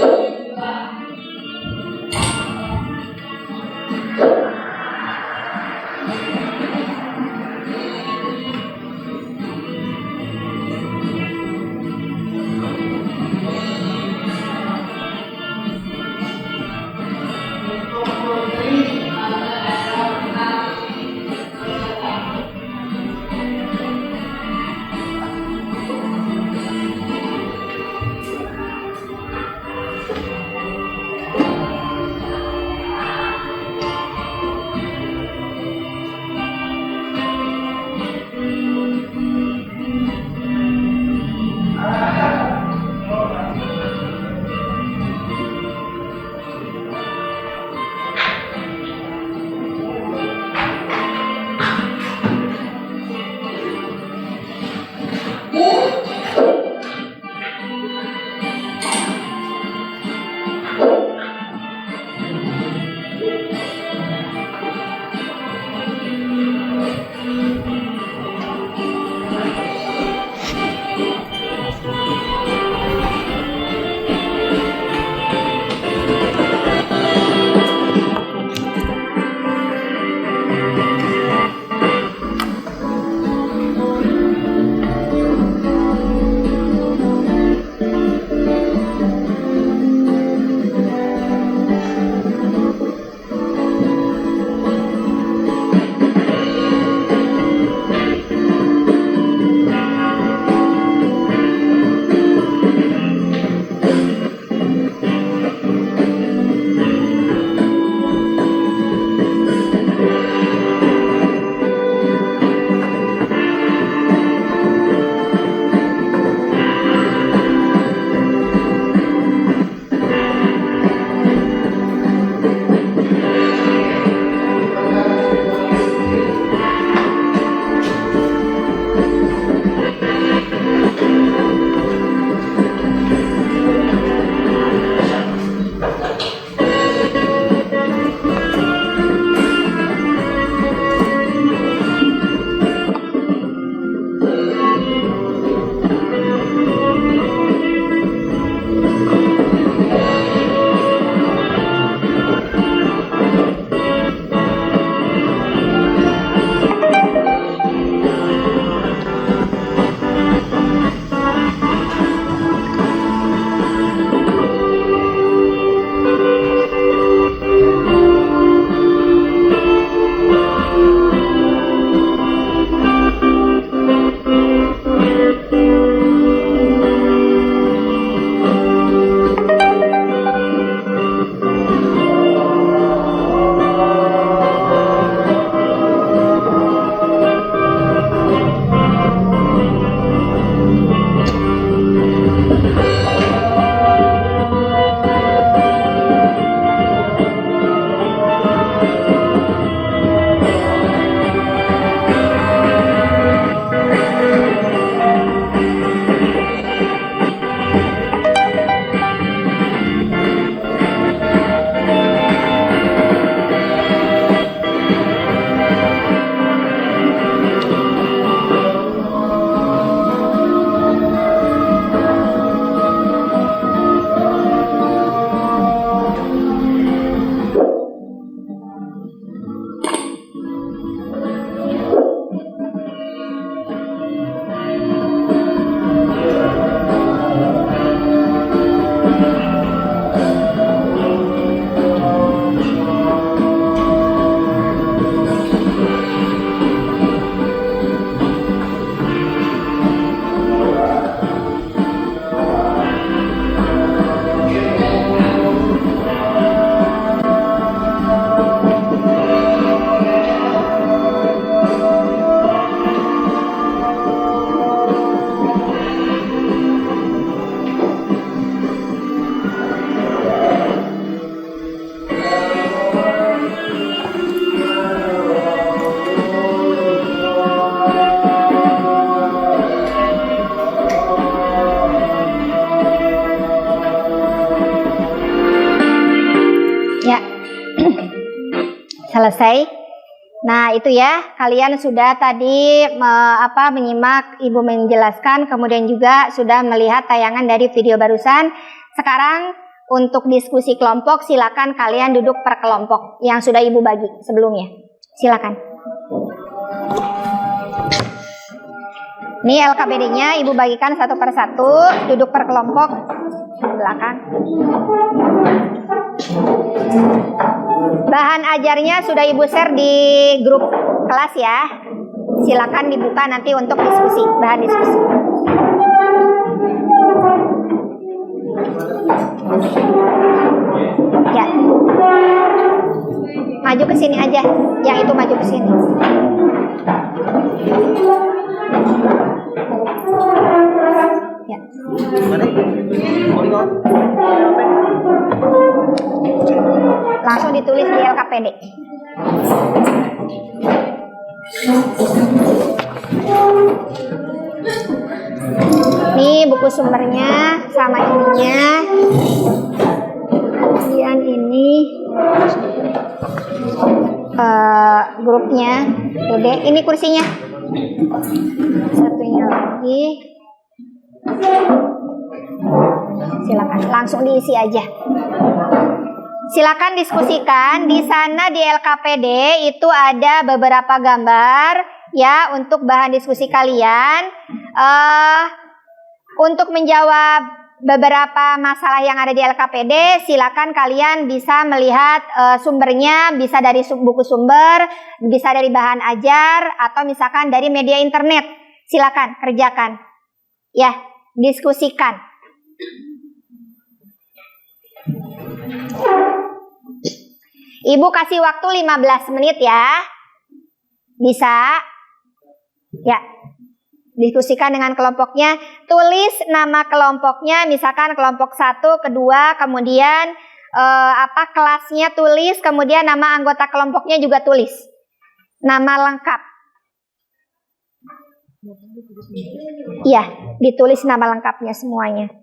Untuk Selesai. Nah, itu ya, kalian sudah tadi menyimak Ibu menjelaskan, kemudian juga sudah melihat tayangan dari video barusan. Sekarang untuk diskusi kelompok, silakan kalian duduk per kelompok yang sudah Ibu bagi sebelumnya. Silakan. Ini LKPD-nya Ibu bagikan satu per satu, duduk per kelompok di belakang. Bahan ajarnya sudah Ibu share di grup kelas ya. Silakan dibuka nanti untuk diskusi, bahan diskusi. Ya. Maju ke sini aja. Yang itu maju ke sini. Ya. Langsung ditulis di LKPD. Ini buku sumbernya sama ininya. Kemudian ini grupnya. Dede, ini kursinya. Satunya lagi. Silakan langsung diisi aja. Silakan diskusikan. Di sana di LKPD itu ada beberapa gambar ya untuk bahan diskusi kalian. Untuk menjawab beberapa masalah yang ada di LKPD, silakan kalian bisa melihat sumbernya, bisa dari buku sumber, bisa dari bahan ajar, atau misalkan dari media internet. Silakan kerjakan. Ya, diskusikan. Ibu kasih waktu 15 menit ya. Bisa? Ya. Diskusikan dengan kelompoknya. Tulis nama kelompoknya, misalkan kelompok 1, kedua, kemudian kelasnya tulis, kemudian nama anggota kelompoknya juga tulis. Nama lengkap. Iya, ditulis nama lengkapnya semuanya.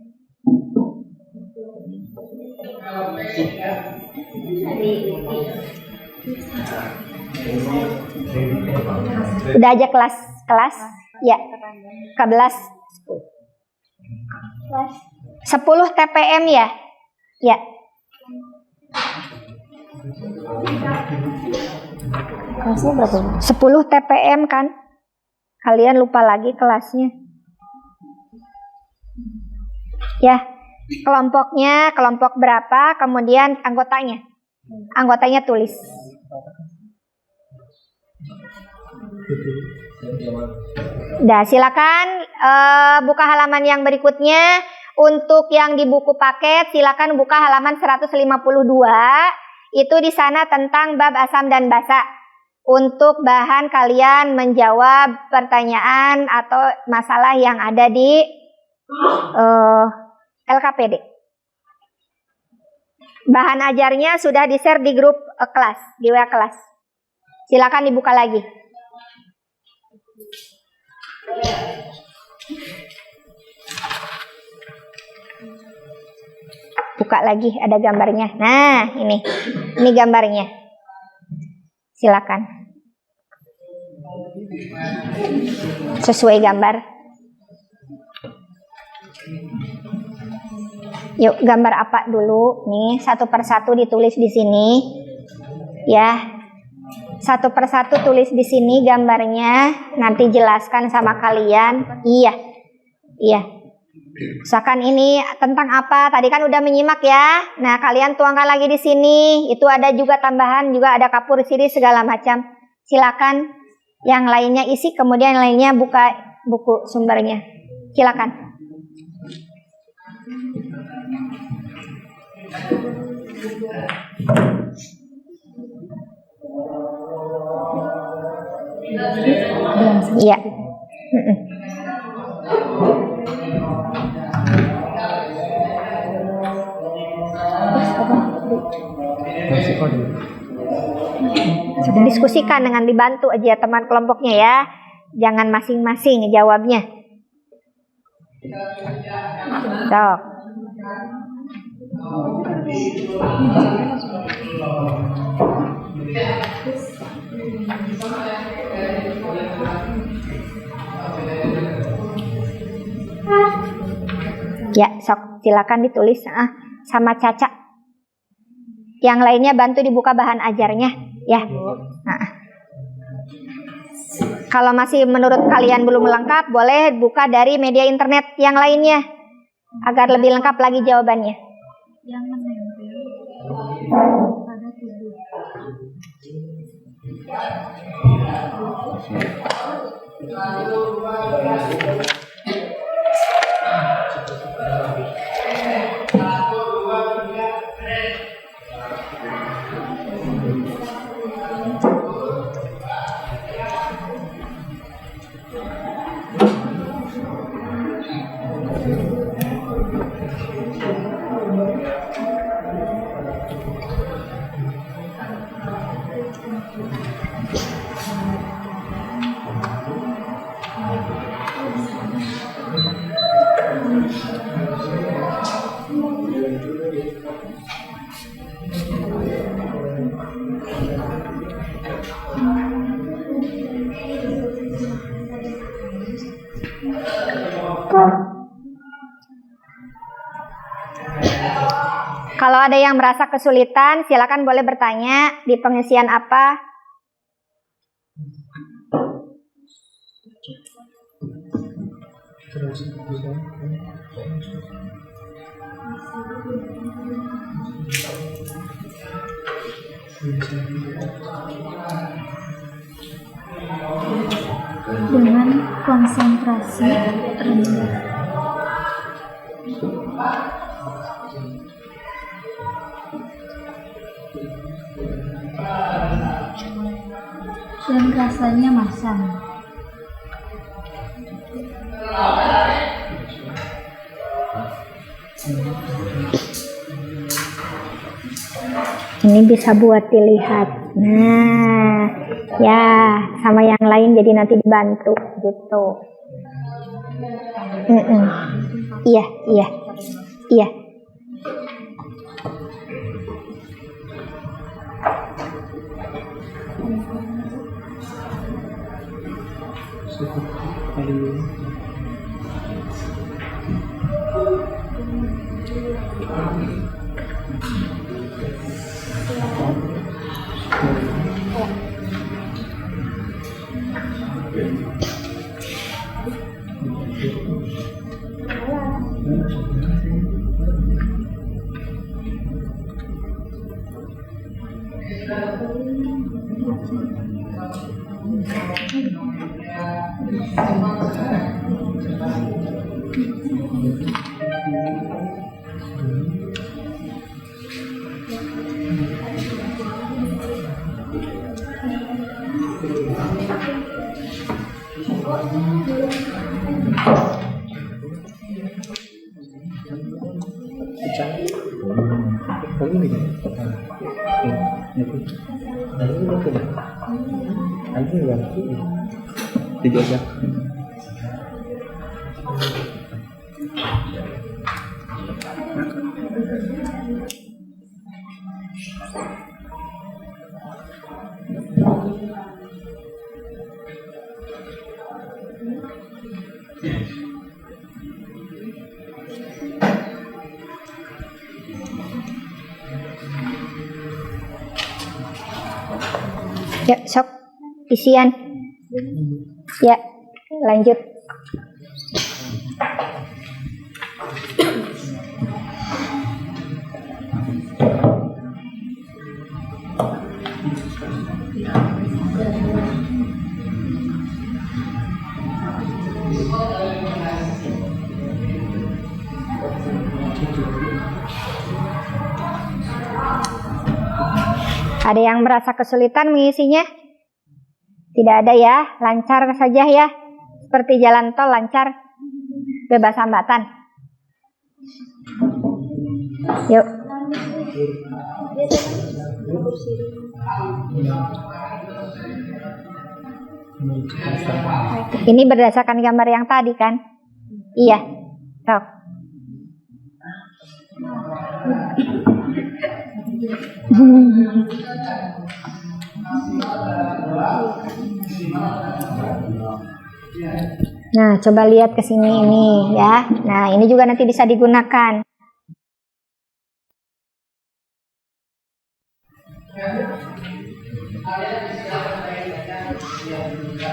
Udah aja kelas ya, kelas 10 TPM ya 10 TPM kan, kalian lupa lagi kelasnya ya. Kelompoknya, kelompok berapa, kemudian anggotanya tulis. Nah, silakan buka halaman yang berikutnya. Untuk yang di buku paket, silakan buka halaman 152. Itu di sana tentang bab asam dan basa. Untuk bahan kalian menjawab pertanyaan atau masalah yang ada di LKPD. Bahan ajarnya sudah di-share di grup kelas, di WA kelas. Silakan dibuka lagi. Buka lagi, ada gambarnya. Nah, ini gambarnya. Silakan. Sesuai gambar. Yuk, gambar apa dulu? Nih, satu persatu ditulis di sini. Ya. Satu persatu tulis di sini gambarnya. Nanti jelaskan sama kalian. Iya. Misalkan ini tentang apa? Tadi kan udah menyimak ya. Nah, kalian tuangkan lagi di sini. Itu ada juga tambahan, juga ada kapur siri segala macam. Silakan yang lainnya isi, kemudian yang lainnya buka buku sumbernya. Silakan. Iya. Diskusikan dengan dibantu aja teman kelompoknya ya. Jangan masing-masing jawabnya. Sok. Ya, sok silakan ditulis sama Caca. Yang lainnya bantu dibuka bahan ajarnya, ya. Kalau masih menurut kalian belum lengkap, boleh buka dari media internet yang lainnya agar lebih lengkap lagi jawabannya. Yang menempel pada tubuh. Kalau ada yang merasa kesulitan, silakan boleh bertanya di pengisian apa. Dengan konsentrasi rendah. Dan rasanya masam. Ini bisa buat dilihat. Nah, ya, sama yang lain jadi nanti dibantu gitu. Iya, iya, iya. Ya, sok isian. Ya, lanjut. Ada yang merasa kesulitan mengisinya? Tidak ada ya, lancar saja ya. Seperti jalan tol lancar, bebas hambatan. Yuk. Ini berdasarkan gambar yang tadi kan? Iya. Sok. Nah, coba lihat ke sini ini ya. Nah, ini juga nanti bisa digunakan.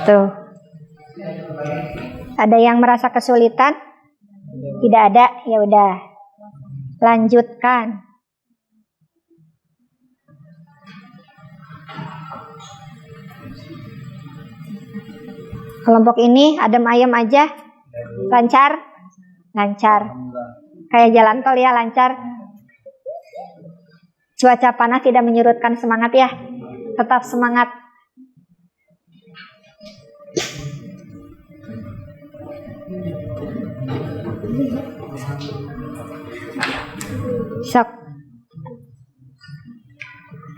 Tuh. Ada yang merasa kesulitan? Tidak ada, ya udah. Lanjutkan. Kelompok ini adem ayem aja? Lancar? Lancar. Kayak jalan tol ya, lancar. Cuaca panas tidak menyurutkan semangat ya. Tetap semangat. Sok.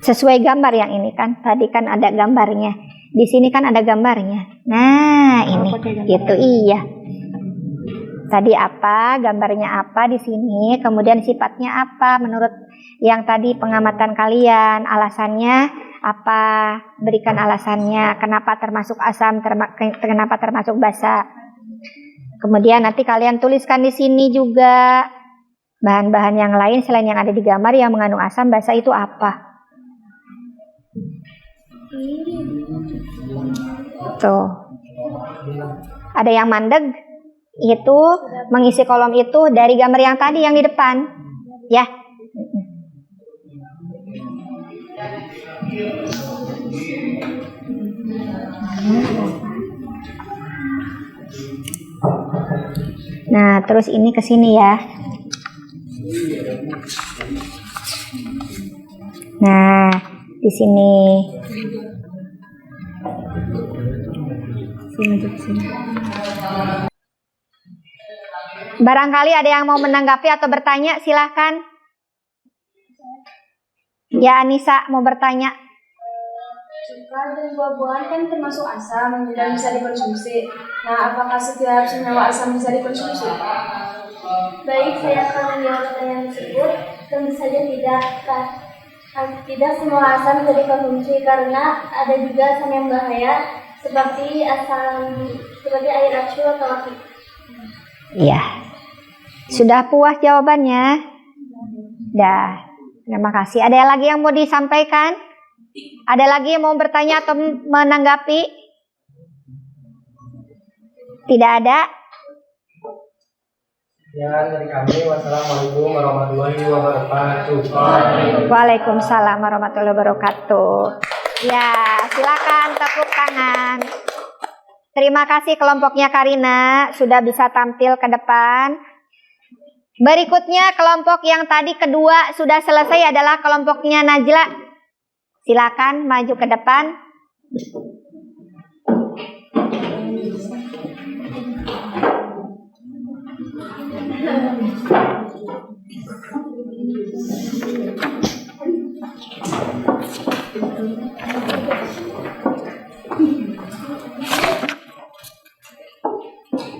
Sesuai gambar yang ini kan. Tadi kan ada gambarnya. Di sini kan ada gambarnya. Nah, ini itu iya. Tadi apa, gambarnya apa di sini, kemudian sifatnya apa menurut yang tadi pengamatan kalian, alasannya apa, berikan alasannya, kenapa termasuk asam, kenapa termasuk basa. Kemudian nanti kalian tuliskan di sini juga bahan-bahan yang lain selain yang ada di gambar yang mengandung asam basa itu apa. Tuh. Ada yang mandeg, itu mengisi kolom itu dari gambar yang tadi yang di depan. Ya. Nah, terus ini ke sini ya. Nah, di sini. Barangkali ada yang mau menanggapi atau bertanya, silahkan. Ya, Anissa mau bertanya. Cuka dan buah-buahan kan termasuk asam dan bisa dikonsumsi. Nah, apakah setiap senyawa asam bisa dikonsumsi? Baik, saya akan menjawab pertanyaan tersebut. Tentu saja tidak. Tidak semua asam bisa dikonsumsi karena ada juga asam yang bahaya seperti air acu atau api. Iya. Sudah puas jawabannya? Dah. Terima kasih. Ada lagi yang mau disampaikan? Ada lagi yang mau bertanya atau menanggapi? Tidak ada? Ya, dari kami, wassalamualaikum warahmatullahi wabarakatuh. Waalaikumsalam warahmatullahi wabarakatuh. Ya, silakan tepuk tangan. Terima kasih kelompoknya Karina sudah bisa tampil ke depan. Berikutnya kelompok yang tadi kedua sudah selesai adalah kelompoknya Najla. Silakan maju ke depan.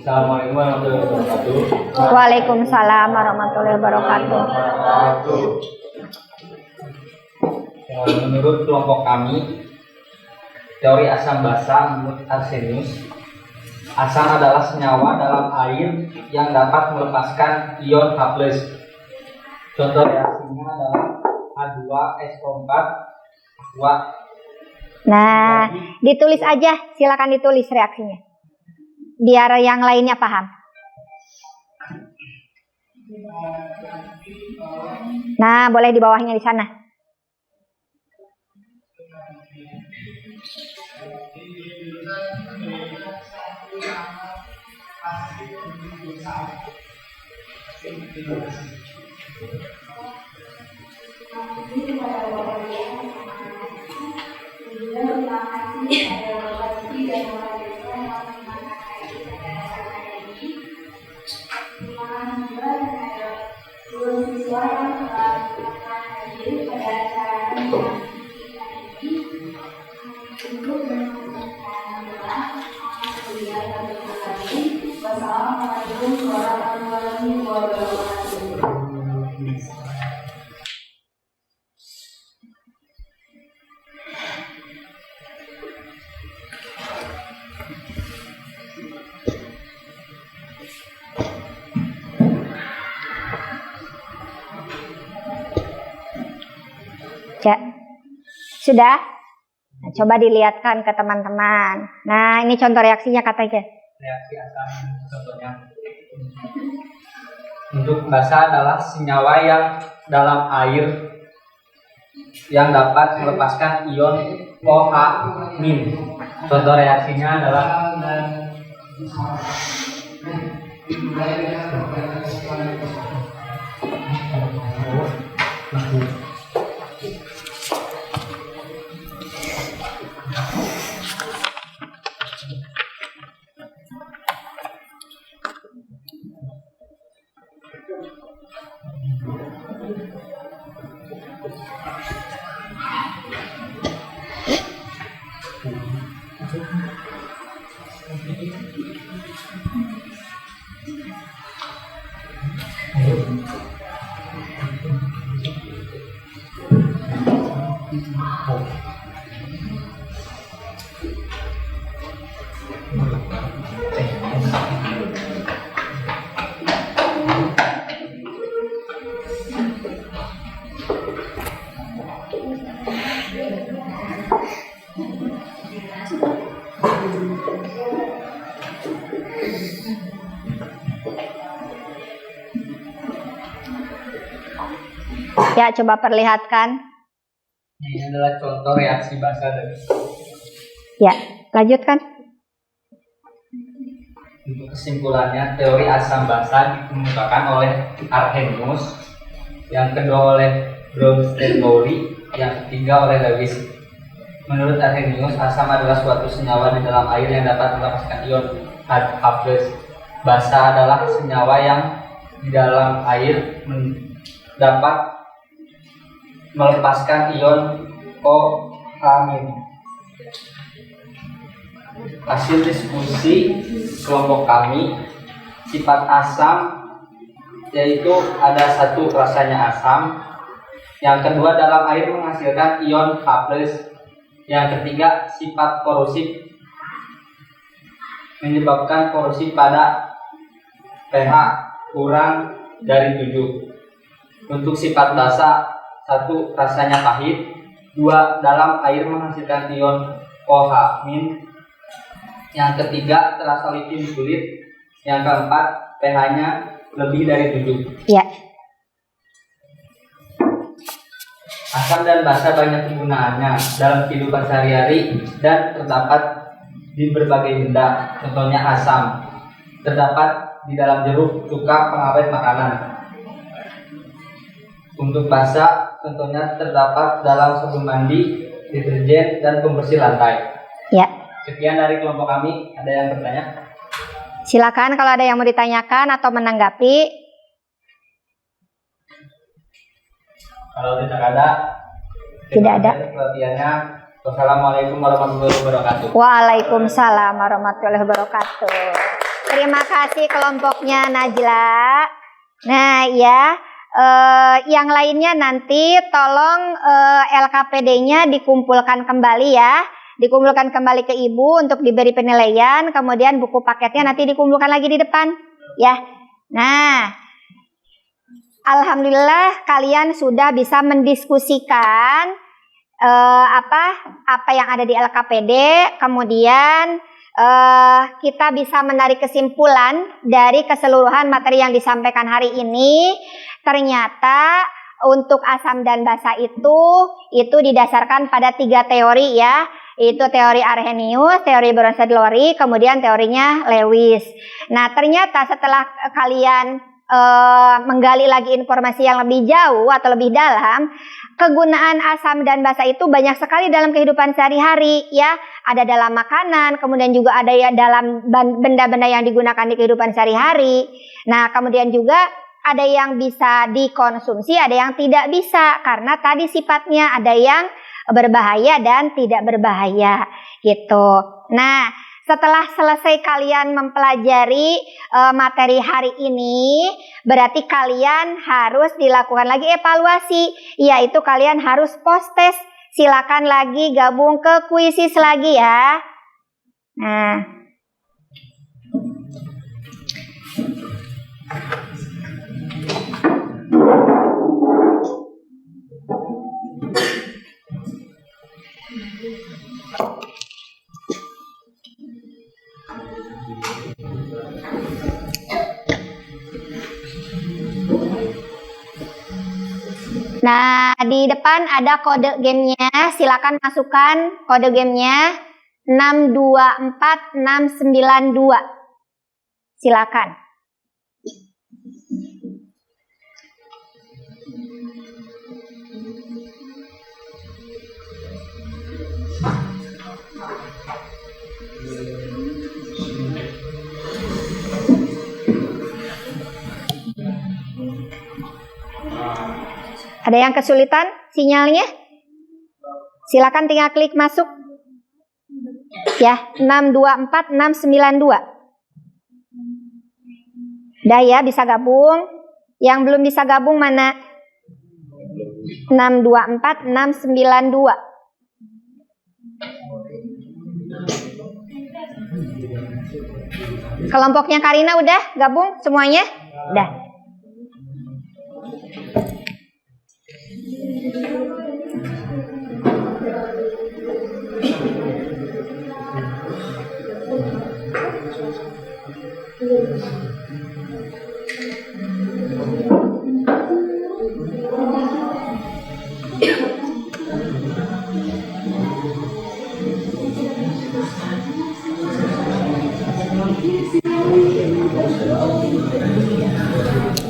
Assalamualaikum warahmatullahi wabarakatuh. Waalaikumsalam warahmatullahi wabarakatuh. Menurut kelompok kami, teori asam basa menurut Arrhenius, asam adalah senyawa dalam air yang dapat melepaskan ion H+. Contoh reaksinya adalah H2SO4 aqua. Nah, ditulis aja, silakan ditulis reaksinya. Biar yang lainnya paham. Nah, boleh di bawahnya di sana. Sudah? Nah, coba dilihatkan ke teman-teman. Nah, ini contoh reaksinya katanya. Reaksi asam contohnya. Untuk basa adalah senyawa yang dalam air yang dapat melepaskan ion OH-. Contoh reaksinya adalah Ya, coba perlihatkan. ini adalah contoh reaksi basa dari. Ya, lanjutkan. Untuk kesimpulannya, teori asam basa dikemukakan oleh Arrhenius, yang kedua oleh Bronsted-Lowry, yang ketiga oleh Lewis. Menurut Arrhenius, asam adalah suatu senyawa di dalam air yang dapat melepaskan ion H+. Basa adalah senyawa yang di dalam air dapat melepaskan ion OH-. Hasil diskusi kelompok kami, sifat asam yaitu ada satu, rasanya asam, yang kedua dalam air menghasilkan ion H+, yang ketiga sifat korosif menyebabkan korosif pada pH kurang dari 7. Untuk sifat basa, 1. Rasanya pahit. 2. Dalam air menghasilkan ion OH-. Yang ketiga terasa licin sulit. Yang keempat pH-nya lebih dari 7. Ya. Asam dan basa banyak penggunaannya dalam kehidupan sehari-hari dan terdapat di berbagai benda. Contohnya asam terdapat di dalam jeruk, cuka, pengawet makanan. Untuk basa, contohnya terdapat dalam sabun mandi, deterjen, dan pembersih lantai. Ya. Sekian dari kelompok kami. Ada yang bertanya? Silakan kalau ada yang mau ditanyakan atau menanggapi. Kalau tidak ada, Tidak ada. Perhatiannya. Wassalamualaikum warahmatullahi wabarakatuh. Waalaikumsalam warahmatullahi wabarakatuh. Terima kasih kelompoknya Najla. Nah ya, yang lainnya nanti tolong LKPD-nya dikumpulkan kembali ya. Dikumpulkan kembali ke ibu untuk diberi penilaian. Kemudian buku paketnya nanti dikumpulkan lagi di depan ya. Nah, alhamdulillah kalian sudah bisa mendiskusikan apa yang ada di LKPD. Kemudian kita bisa menarik kesimpulan dari keseluruhan materi yang disampaikan hari ini. Ternyata untuk asam dan basa itu didasarkan pada 3 teori ya. Itu teori Arrhenius, teori Bronsted-Lowry, kemudian teorinya Lewis. Nah, ternyata setelah kalian menggali lagi informasi yang lebih jauh atau lebih dalam, kegunaan asam dan basa itu banyak sekali dalam kehidupan sehari-hari ya. Ada dalam makanan, kemudian juga ada ya dalam benda-benda yang digunakan di kehidupan sehari-hari. Nah, kemudian juga ada yang bisa dikonsumsi, ada yang tidak bisa karena tadi sifatnya ada yang berbahaya dan tidak berbahaya gitu. Nah, setelah selesai kalian mempelajari materi hari ini, berarti kalian harus dilakukan lagi evaluasi, yaitu kalian harus post test. Silakan lagi gabung ke kuisis lagi ya. Nah, Nah, di depan ada kode gamenya. Silakan masukkan kode gamenya 624692. Silakan. Ada yang kesulitan sinyalnya? Silakan tinggal klik masuk. Ya, 624692. Udah ya, bisa gabung. Yang belum bisa gabung mana? 624692. Kelompoknya Karina udah gabung semuanya? Udah.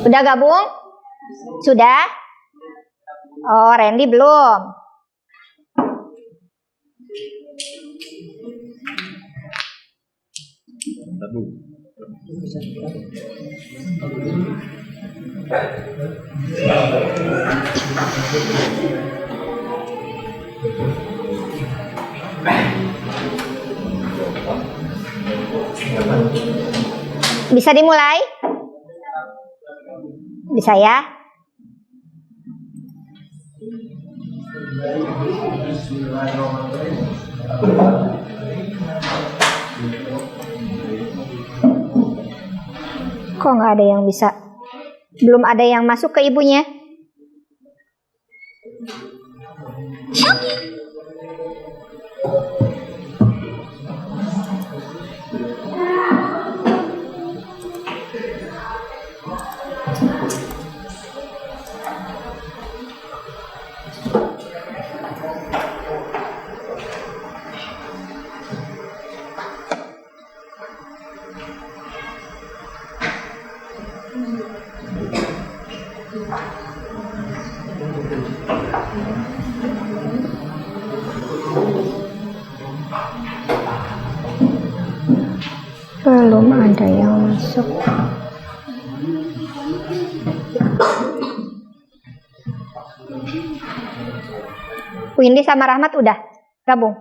Udah gabung? Sudah? Oh, Randy belum. Bisa dimulai? Bisa ya? Kok nggak ada yang bisa? Belum ada yang masuk ke ibunya? Belum ada yang masuk. Windy sama Rahmat udah gabung.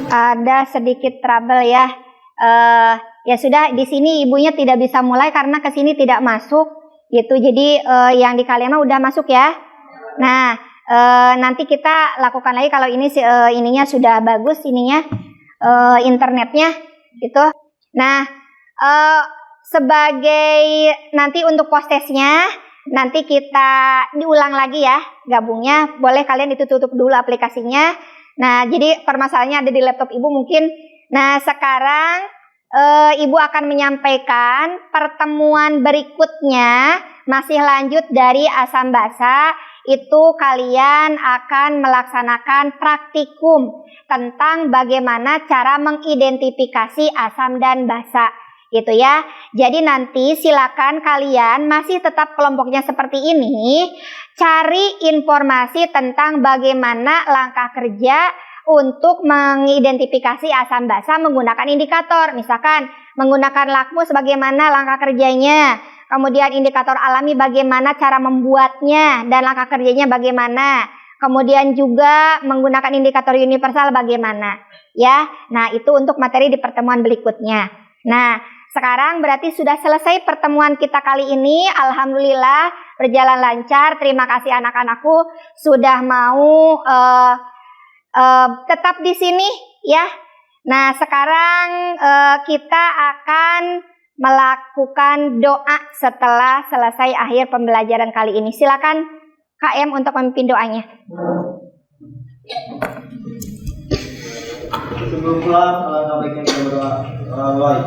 Ada sedikit trouble ya. Ya sudah, di sini ibunya tidak bisa mulai karena ke sini tidak masuk gitu. Jadi yang di kalian udah masuk ya. Nah, nanti kita lakukan lagi kalau ini ininya sudah bagus ininya internetnya gitu. Nah, sebagai nanti untuk post testnya nanti kita diulang lagi ya gabungnya. Boleh kalian ditutup dulu aplikasinya. Nah, jadi permasalahannya ada di laptop ibu mungkin. Nah, sekarang ibu akan menyampaikan pertemuan berikutnya masih lanjut dari asam basa. Itu kalian akan melaksanakan praktikum tentang bagaimana cara mengidentifikasi asam dan basa. Gitu ya. Jadi nanti silakan kalian masih tetap kelompoknya seperti ini, cari informasi tentang bagaimana langkah kerja untuk mengidentifikasi asam basa menggunakan indikator. Misalkan menggunakan lakmus bagaimana langkah kerjanya, kemudian indikator alami bagaimana cara membuatnya dan langkah kerjanya bagaimana. Kemudian juga menggunakan indikator universal bagaimana. Ya, nah itu untuk materi di pertemuan berikutnya. Nah, sekarang berarti sudah selesai pertemuan kita kali ini. Alhamdulillah berjalan lancar. Terima kasih anak-anakku sudah mau tetap di sini ya. Nah, sekarang kita akan melakukan doa setelah selesai akhir pembelajaran kali ini. Silakan KM untuk memimpin doanya. Sebelum pulang, alangkah baiknya kita berdoa. Baik.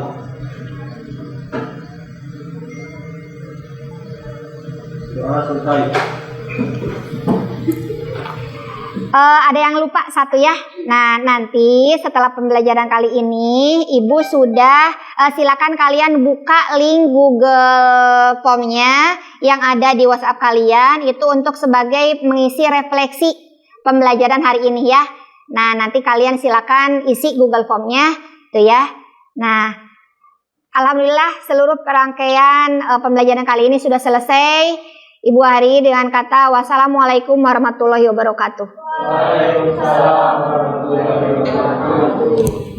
Doa selesai. Ada yang lupa satu ya. Nah, nanti setelah pembelajaran kali ini, Ibu sudah silakan kalian buka link Google Form-nya yang ada di WhatsApp kalian itu untuk sebagai mengisi refleksi pembelajaran hari ini ya. Nah, nanti kalian silakan isi Google Form-nya tuh ya. Nah, alhamdulillah seluruh rangkaian pembelajaran kali ini sudah selesai. Ibu Hari dengan kata wassalamualaikum warahmatullahi wabarakatuh. Waalaikumsalam warahmatullahi wabarakatuh.